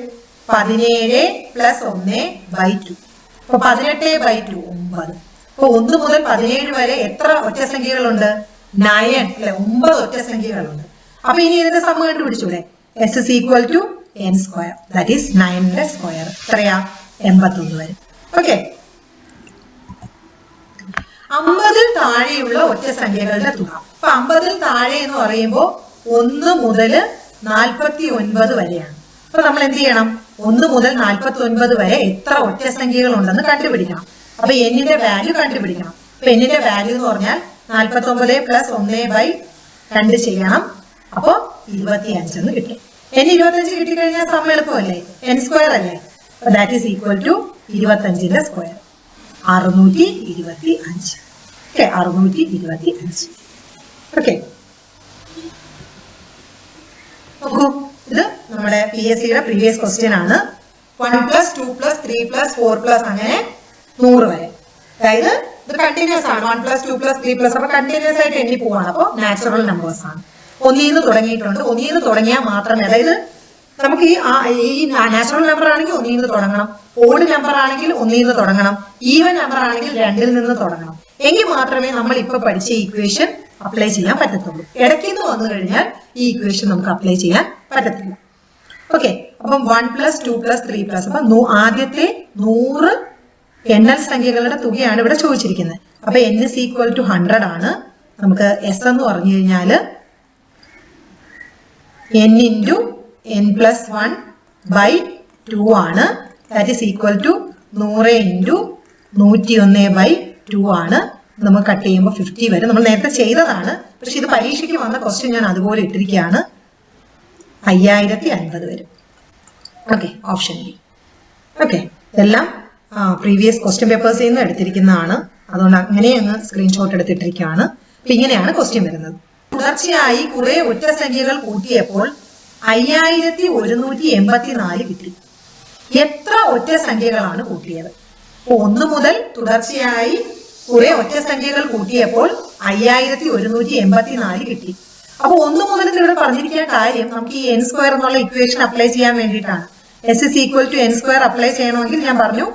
17 പ്ലസ് 1 ബൈ 2 അപ്പൊ 18 ബൈ 2 9 അപ്പൊ 1 മുതൽ 17 വരെ എത്ര ഒറ്റ സംഖ്യകളുണ്ട് 9 അല്ലെ 9 ഒറ്റ സംഖ്യകളുണ്ട് അപ്പൊ ഇനി ഇതിന്റെ സമം കണ്ടുപിടിച്ചൂടെ s is equal to n square that is 9 square എത്രയാ 81 വരെ ഓക്കെ 50 താഴെയുള്ള ഒറ്റ സംഖ്യകളുടെ തുക അപ്പൊ 50 താഴെ എന്ന് പറയുമ്പോൾ 1 മുതൽ 49 വരെയാണ് അപ്പൊ നമ്മൾ എന്ത് ചെയ്യണം 1 മുതൽ 49 വരെ എത്ര ഒറ്റ സംഖ്യകൾ ഉണ്ടെന്ന് കണ്ടുപിടിക്കണം അപ്പൊ എന്നിന്റെ വാല്യൂ കണ്ടുപിടിക്കണം അപ്പൊ എന്നിന്റെ വാല്യൂ എന്ന് പറഞ്ഞാൽ 49 പ്ലസ് 1 ബൈ 2 ചെയ്യണം അപ്പൊ 25 എന്ന് കിട്ടും n 25 കിട്ടിക്കഴിഞ്ഞാൽ സമയം എളുപ്പമല്ലേ n സ്ക്വയർ അല്ലേ that is equal to 25 square 625 okay 625 okay നോക്കൂ ഇത് നമ്മുടെ PSCയുടെ പ്രീവിയസ് ക്വസ്റ്റ്യൻ ആണ് 1 പ്ലസ് 2 പ്ലസ് 3 പ്ലസ് 4 പ്ലസ് അങ്ങനെ 100 വരെ അതായത് ഇത് കണ്ടിന്യൂസ് ആണ് 1 പ്ലസ് 2 പ്ലസ് 3 പ്ലസ് അപ്പൊ കണ്ടിന്യൂസ് ആയിട്ട് എണ്ണി പോവാണ് അപ്പൊ നാച്ചുറൽ നമ്പേഴ്സ് ആണ് ഒന്നീന്ന് തുടങ്ങിയിട്ടുണ്ട് ഒന്നീന്ന് തുടങ്ങിയാൽ മാത്രമേ അതായത് നമുക്ക് ഈ നാച്ചുറൽ നമ്പർ ആണെങ്കിൽ ഒന്നീന്ന് തുടങ്ങണം ഓഡ് നമ്പർ ആണെങ്കിൽ ഒന്നീന്ന് തുടങ്ങണം ഈവൻ നമ്പർ ആണെങ്കിൽ 2 നിന്ന് തുടങ്ങണം എങ്കിൽ മാത്രമേ നമ്മൾ ഇപ്പൊ പഠിച്ച ഇക്വേഷൻ അപ്ലൈ ചെയ്യാൻ പറ്റത്തുള്ളൂ ഇടയ്ക്കിന്ന് വന്നു കഴിഞ്ഞാൽ ഈ ഇക്വേഷൻ നമുക്ക് അപ്ലൈ ചെയ്യാൻ പറ്റത്തില്ല ഓക്കെ അപ്പം 1 പ്ലസ് 2 പ്ലസ് 3 പ്ലസ് അപ്പൊ ആദ്യത്തെ 100 എണ്ണൽ സംഖ്യകളുടെ തുകയാണ് ഇവിടെ ചോദിച്ചിരിക്കുന്നത് അപ്പൊ n is equal to 100 ആണ് നമുക്ക് s എന്ന് പറഞ്ഞു കഴിഞ്ഞാൽ n into n plus 1 by 2 ആണ് that is equal to 100 into 101 by 2 ആണ് നമ്മൾ കട്ട് ചെയ്യുമ്പോൾ 50 വരെ നമ്മൾ നേരത്തെ ചെയ്തതാണ് പക്ഷെ ഇത് പരീക്ഷയ്ക്ക് വന്ന ക്വസ്റ്റ്യൻ ഞാൻ അതുപോലെ ഇട്ടിരിക്കുകയാണ് 5050 വരും ഓക്കെ ഓപ്ഷൻ ബി ഓക്കെ ഇതെല്ലാം പ്രീവിയസ് ക്വസ്റ്റ്യൻ പേപ്പേഴ്സിൽ നിന്ന് എടുത്തിരിക്കുന്നതാണ് അതുകൊണ്ട് അങ്ങനെ അങ്ങ് സ്ക്രീൻഷോട്ട് എടുത്തിട്ടിരിക്കുകയാണ് അപ്പൊ ഇങ്ങനെയാണ് ക്വസ്റ്റ്യൻ വരുന്നത് തുടർച്ചയായി കുറെ ഒറ്റ സംഖ്യകൾ കൂട്ടിയപ്പോൾ 5184 കിട്ടി എത്ര ഒറ്റ സംഖ്യകളാണ് കൂട്ടിയത് 1 മുതൽ തുടർച്ചയായി കുറെ ഒറ്റ സംഖ്യകൾ കൂട്ടിയപ്പോൾ 5184 കിട്ടി അപ്പൊ 1 മുതൽ ഇവിടെ പറഞ്ഞിരിക്കുന്ന കാര്യം നമുക്ക് ഈ n സ്ക്വയർ എന്നുള്ള ഇക്വേഷൻ അപ്ലൈ ചെയ്യാൻ വേണ്ടിയിട്ടാണ് s is equal to n square apply ചെയ്യണമെങ്കിൽ ഞാൻ പറഞ്ഞു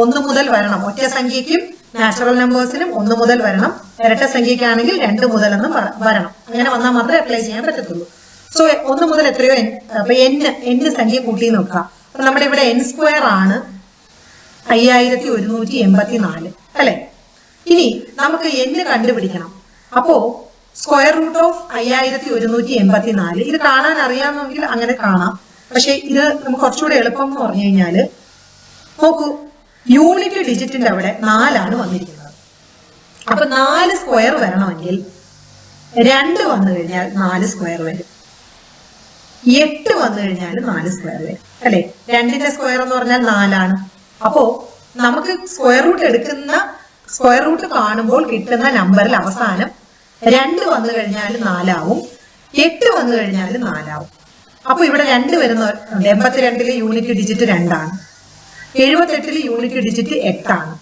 1 മുതൽ വരണം ഒറ്റ സംഖ്യയ്ക്കും നാച്ചുറൽ നമ്പേഴ്സിനും 1 മുതൽ വരണം ഇരട്ട സംഖ്യയ്ക്കാണെങ്കിൽ 2 മുതൽ എന്ന് വരണം അങ്ങനെ വന്നാൽ മാത്രമേ അപ്ലൈ ചെയ്യാൻ പറ്റത്തുള്ളൂ സോ 1 മുതൽ എത്രയോ അപ്പൊ n സംഖ്യ കൂട്ടി നോക്കാം അപ്പൊ നമ്മുടെ ഇവിടെ n സ്ക്വയർ ആണ് 5184 അല്ലെ ഇനി നമുക്ക് n കണ്ടുപിടിക്കണം അപ്പോ സ്ക്വയർ റൂട്ട് ഓഫ് 5184 ഇത് കാണാൻ അറിയാമെങ്കിൽ അങ്ങനെ കാണാം പക്ഷെ ഇത് നമുക്ക് കുറച്ചുകൂടെ എളുപ്പം എന്ന് പറഞ്ഞു കഴിഞ്ഞാല് നോക്കൂ യൂണിറ്റ് ഡിജിറ്റിന്റെ അവിടെ 4 ആണ് വന്നിരിക്കുന്നത് അപ്പൊ 4 സ്ക്വയർ വരണമെങ്കിൽ 2 വന്നു കഴിഞ്ഞാൽ 4 സ്ക്വയർ വരും 8 വന്നു കഴിഞ്ഞാൽ 4 സ്ക്വയർ വരും അല്ലെ 2ന്റെ സ്ക്വയർ എന്ന് പറഞ്ഞാൽ 4 ആണ് അപ്പോ നമുക്ക് സ്ക്വയർ റൂട്ട് കാണുമ്പോൾ കിട്ടുന്ന നമ്പറിൽ അവസാനം 2 വന്നു കഴിഞ്ഞാൽ 4 ആവും 8 വന്നു കഴിഞ്ഞാൽ 4 ആവും അപ്പൊ ഇവിടെ 2 വരുന്നുണ്ട് 82 യൂണിറ്റ് ഡിജിറ്റ് 2 ആണ് 78 യൂണിറ്റ് ഡിജിറ്റ് 8 ആണ്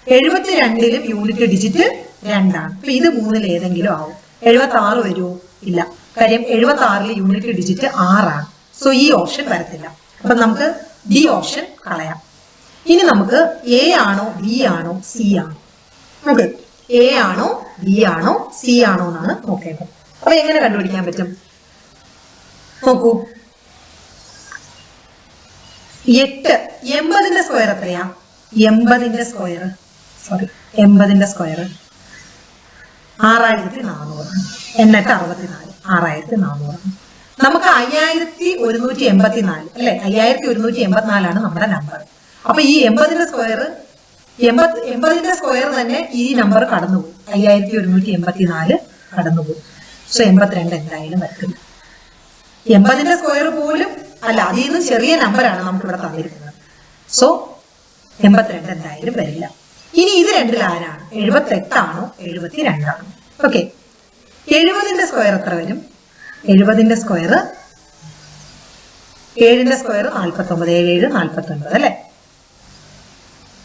72 യൂണിറ്റ് ഡിജിറ്റ് 2 ആണ് അപ്പൊ ഇത് 3 ഏതെങ്കിലും ആവും 76 വരുമോ? ഇല്ല. കാര്യം 76 യൂണിറ്റ് ഡിജിറ്റ് 6 ആണ്. സോ ഈ ഓപ്ഷൻ വരത്തില്ല. അപ്പൊ നമുക്ക് ഡി ഓപ്ഷൻ കളയാം. ഇനി നമുക്ക് എ ആണോ ബി ആണോ സി ആണോ? ഓക്കെ, എ ആണോ ബി ആണോ സി ആണോ എന്നാണ് നോക്കേണ്ടത്. അപ്പൊ എങ്ങനെ കണ്ടുപിടിക്കാൻ പറ്റും? നോക്കൂ, 8 80ന്റെ സ്ക്വയർ എത്രയാ? 80ന്റെ സ്ക്വയർ 6400 എന്നിട്ട് 64 6400. നമുക്ക് 5184 അല്ലെ, 5184 നമ്മുടെ നമ്പർ. അപ്പൊ ഈ 80ന്റെ സ്ക്വയർ തന്നെ ഈ നമ്പർ കടന്നുപോകും. 5184 കടന്നുപോകും. സോ 82 എന്തായാലും വരത്തില്ല. 80ന്റെ സ്ക്വയർ പോലും അല്ല, അതിൽ നിന്ന് ചെറിയ നമ്പറാണ് നമുക്ക് ഇവിടെ തന്നിരിക്കുന്നത്. സോ 82 എന്തായാലും വരില്ല. ഇനി ഇത് രണ്ടിൽ ആരാണ്? 78 ആണോ 72 ആണോ? ഓക്കെ, 70ന്റെ സ്ക്വയർ എത്ര വരും? 70ന്റെ സ്ക്വയർ 7ന്റെ സ്ക്വയർ 49, 7 49 അല്ലെ,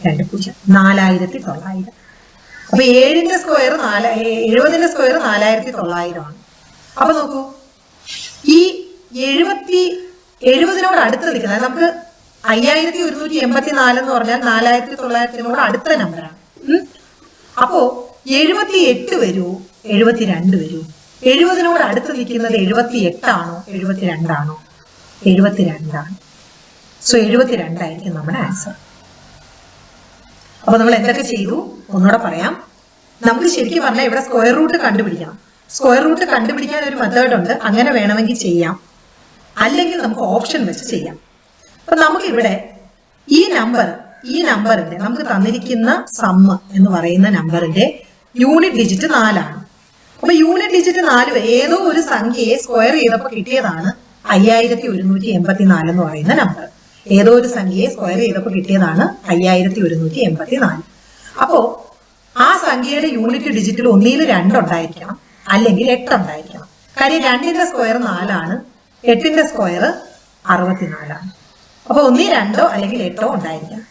2 0 4900. അപ്പൊ 7ന്റെ സ്ക്വയർ 70ന്റെ സ്ക്വയർ 4900 ആണ്. അപ്പൊ നോക്കൂ, ഈ 70നോട് അടുത്ത് നിൽക്കുന്നത് നമുക്ക് 5184 എന്ന് പറഞ്ഞാൽ 4900 അടുത്ത നമ്പറാണ്. അപ്പോ 78 വരൂ 72 വരൂ? 70നോട് അടുത്ത് നിൽക്കുന്നത് 78 ആണോ 72 ആണോ? 72 ആണ്. സോ 72 ആയിരിക്കും നമ്മുടെ ആൻസർ. അപ്പൊ നമ്മൾ എന്തൊക്കെ ചെയ്തു ഒന്നുകൂടെ പറയാം. നമുക്ക് ശരിക്കും പറഞ്ഞാൽ ഇവിടെ സ്ക്വയർ റൂട്ട് കണ്ടുപിടിക്കണം. സ്ക്വയർ റൂട്ട് കണ്ടുപിടിക്കാൻ ഒരു മെത്തേഡ് ഉണ്ട്, അങ്ങനെ വേണമെങ്കിൽ ചെയ്യാം, അല്ലെങ്കിൽ നമുക്ക് ഓപ്ഷൻ വെച്ച് ചെയ്യാം. അപ്പൊ നമുക്ക് ഇവിടെ ഈ നമ്പറിന്റെ നമുക്ക് തന്നിരിക്കുന്ന സമ്മ് എന്ന് പറയുന്ന നമ്പറിന്റെ യൂണിറ്റ് ഡിജിറ്റ് 4 ആണ്. അപ്പൊ യൂണിറ്റ് ഡിജിറ്റ് 4 ഏതോ ഒരു സംഖ്യയെ സ്ക്വയർ ചെയ്തപ്പോൾ കിട്ടിയതാണ് 5184 എന്ന് പറയുന്ന നമ്പർ. ഏതോ ഒരു സംഖ്യയെ സ്ക്വയർ ചെയ്തപ്പോൾ കിട്ടിയതാണ് 5184. അപ്പോ ആ സംഖ്യയുടെ യൂണിറ്റ് ഡിജിറ്റിൽ ഒന്നിൽ 2 ഉണ്ടായിരിക്കണം, അല്ലെങ്കിൽ 8 ഉണ്ടായിരിക്കണം. കാര്യം 2ന്റെ സ്ക്വയർ 4 ആണ്, 8ന്റെ സ്ക്വയർ 64 ആണ്. അപ്പൊ ഒന്നീ 2 അല്ലെങ്കിൽ 8 ഉണ്ടായിരിക്കണം.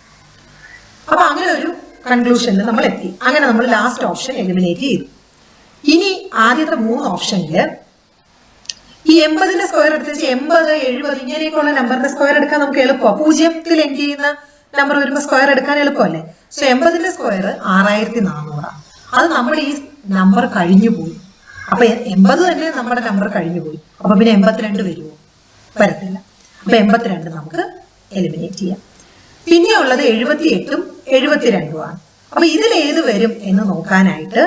അപ്പൊ അങ്ങനെ ഒരു കൺക്ലൂഷനിൽ നമ്മൾ എത്തി. അങ്ങനെ നമ്മൾ ലാസ്റ്റ് ഓപ്ഷൻ എലിമിനേറ്റ് ചെയ്തു. ഇനി ആദ്യത്തെ 3 ഓപ്ഷനില് ഈ 80ന്റെ സ്ക്വയർ എടുത്ത് 80, 70 ഇങ്ങനെയൊക്കെയുള്ള നമ്പറിന്റെ സ്ക്വയർ എടുക്കാൻ നമുക്ക് എളുപ്പമാണ്. 0ത്തിൽ എൻഡ് ചെയ്യുന്ന നമ്പർ വരുമ്പോൾ സ്ക്വയർ എടുക്കാൻ എളുപ്പമല്ലേ? സോ 80ന്റെ സ്ക്വയർ 6400. അത് നമ്മുടെ ഈ നമ്പർ കഴിഞ്ഞു പോയി. അപ്പൊ 80 തന്നെ നമ്മുടെ നമ്പർ കഴിഞ്ഞു പോയി. അപ്പൊ പിന്നെ 82 വരുമോ? വരത്തില്ല. അപ്പൊ 82 നമുക്ക് എലിമിനേറ്റ് ചെയ്യാം. പിന്നെ ഉള്ളത് 78ഉം 72ഉം ആണ്. അപ്പൊ ഇതിൽ ഏത് വരും എന്ന് നോക്കാനായിട്ട്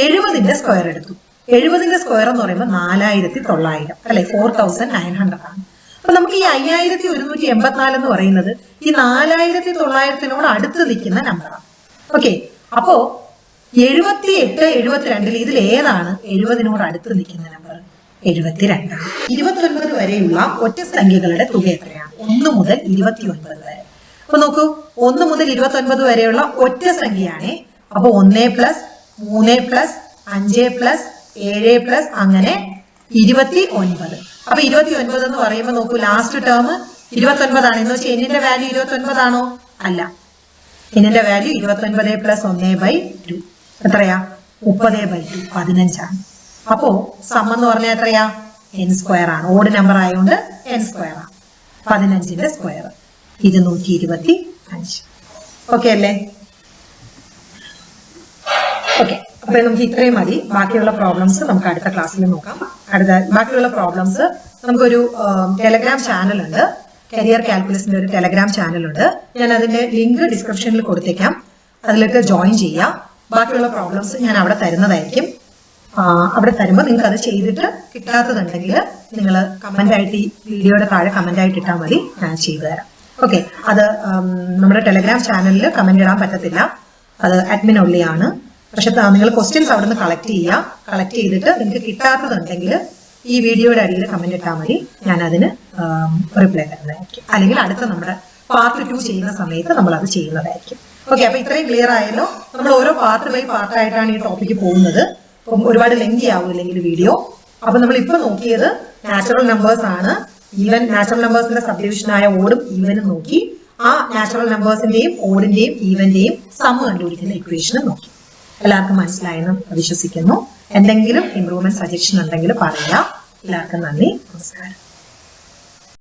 70ന്റെ സ്ക്വയർ എടുത്തു. 70ന്റെ സ്ക്വയർ എന്ന് പറയുമ്പോൾ 4900 അല്ലെ, 4900 ആണ്. അപ്പൊ നമുക്ക് ഈ 5184 എന്ന് പറയുന്നത് ഈ 4900 അടുത്ത് നിൽക്കുന്ന നമ്പറാണ്. ഓക്കെ, അപ്പോ 78, 72 ഇതിൽ ഏതാണ് 70നോട് അടുത്ത് നിൽക്കുന്ന നമ്പർ? 72. 29 വരെയുള്ള ഒറ്റ സംഖ്യകളുടെ തുക എത്രയാണ്? 1 മുതൽ 29 വരെ. അപ്പൊ നോക്കൂ, 1 മുതൽ 29 വരെയുള്ള ഒറ്റ സംഖ്യയാണ്. അപ്പൊ 1 പ്ലസ് 3 പ്ലസ് 5 പ്ലസ് 7 പ്ലസ് അങ്ങനെ 29. അപ്പൊ 29 എന്ന് പറയുമ്പോൾ നോക്കൂ, ലാസ്റ്റ് ടേം 29 ആണ്. എന്ന് വെച്ചാൽ എന്നിന്റെ വാല്യൂ 29 ആണോ? അല്ല, എന്നിന്റെ വാല്യൂ 29 പ്ലസ് 1/2 എത്രയാ? 30/2 15 ആണ്. അപ്പോ സം എന്ന് പറഞ്ഞാൽ എത്രയാ? n സ്ക്വയർ ആണ്. ഓഡ് നമ്പർ ആയതുകൊണ്ട് n സ്ക്വയർ ആണ്. 15ന്റെ സ്ക്വയർ 225. ഓക്കെ അല്ലേ? ഓക്കെ, അപ്പൊ നമുക്ക് ഇത്രയും മതി. ബാക്കിയുള്ള പ്രോബ്ലംസ് നമുക്ക് അടുത്ത ക്ലാസ്സിൽ നോക്കാം. ബാക്കിയുള്ള പ്രോബ്ലംസ് നമുക്കൊരു ടെലഗ്രാം ചാനൽ ഉണ്ട്, കരിയർ കാൽക്കുലസിന്റെ ഒരു ടെലഗ്രാം ചാനൽ ഉണ്ട്. ഞാൻ അതിന്റെ ലിങ്ക് ഡിസ്ക്രിപ്ഷനിൽ കൊടുത്തേക്കാം, അതിലേക്ക് ജോയിൻ ചെയ്യാം. ബാക്കിയുള്ള പ്രോബ്ലംസ് ഞാൻ അവിടെ തരുന്നതായിരിക്കും. അവിടെ തരുമ്പോൾ നിങ്ങൾക്ക് അത് ചെയ്തിട്ട് കിട്ടാത്തതുണ്ടെങ്കിൽ നിങ്ങൾ കമന്റ് ആയിട്ട് ഈ വീഡിയോയുടെ താഴെ കമന്റ് ആയിട്ട് ഇട്ടാൽ മതി, ഞാൻ ചെയ്തു തരാം. ഓക്കെ, അത് നമ്മുടെ ടെലഗ്രാം ചാനലിൽ കമന്റ് ഇടാൻ പറ്റത്തില്ല, അത് അഡ്മിൻ ഒള്ളിയാണ്. പക്ഷെ നിങ്ങൾ ക്വസ്റ്റ്യൻസ് അവിടെ നിന്ന് കളക്ട് ചെയ്തിട്ട് നിങ്ങൾക്ക് കിട്ടാത്തതുണ്ടെങ്കിൽ ഈ വീഡിയോയുടെ അടിയിൽ കമന്റ് ഇട്ടാൽ മതി, ഞാൻ അതിന് റിപ്ലൈ തരുന്നതായിരിക്കും. അല്ലെങ്കിൽ അടുത്ത നമ്മുടെ പാർട്ട് 2 ചെയ്യുന്ന സമയത്ത് നമ്മൾ അത് ചെയ്യുന്നതായിരിക്കും. ഓക്കെ, അപ്പൊ ഇത്രയും ക്ലിയർ ആയല്ലോ. നമ്മൾ ഓരോ പാർട്ട് ബൈ പാർട്ടായിട്ടാണ് ഈ ടോപ്പിക്ക് പോകുന്നത്. അപ്പം ഒരുപാട് ലെങ്തി ആവില്ലെങ്കിൽ വീഡിയോ. അപ്പൊ നമ്മൾ ഇപ്പൊ നോക്കിയത് നാച്ചുറൽ നമ്പേഴ്സ് ആണ്. ഈവൻ നാച്ചുറൽ നമ്പേഴ്സിന്റെ സബ്ഡിവിഷനായ ഓടും ഈവനും നോക്കി. ആ നാച്ചുറൽ നമ്പേഴ്സിന്റെയും ഓടിന്റെയും ഈവന്റെയും സം കണ്ടുപിടിക്കുന്ന ഇക്വേഷനും നോക്കി. എല്ലാവർക്കും മനസ്സിലായെന്ന് വിശ്വസിക്കുന്നു. എന്തെങ്കിലും ഇംപ്രൂവ്മെന്റ് സജഷൻ ഉണ്ടെങ്കിൽ പറയുക. എല്ലാവർക്കും നന്ദി, നമസ്കാരം.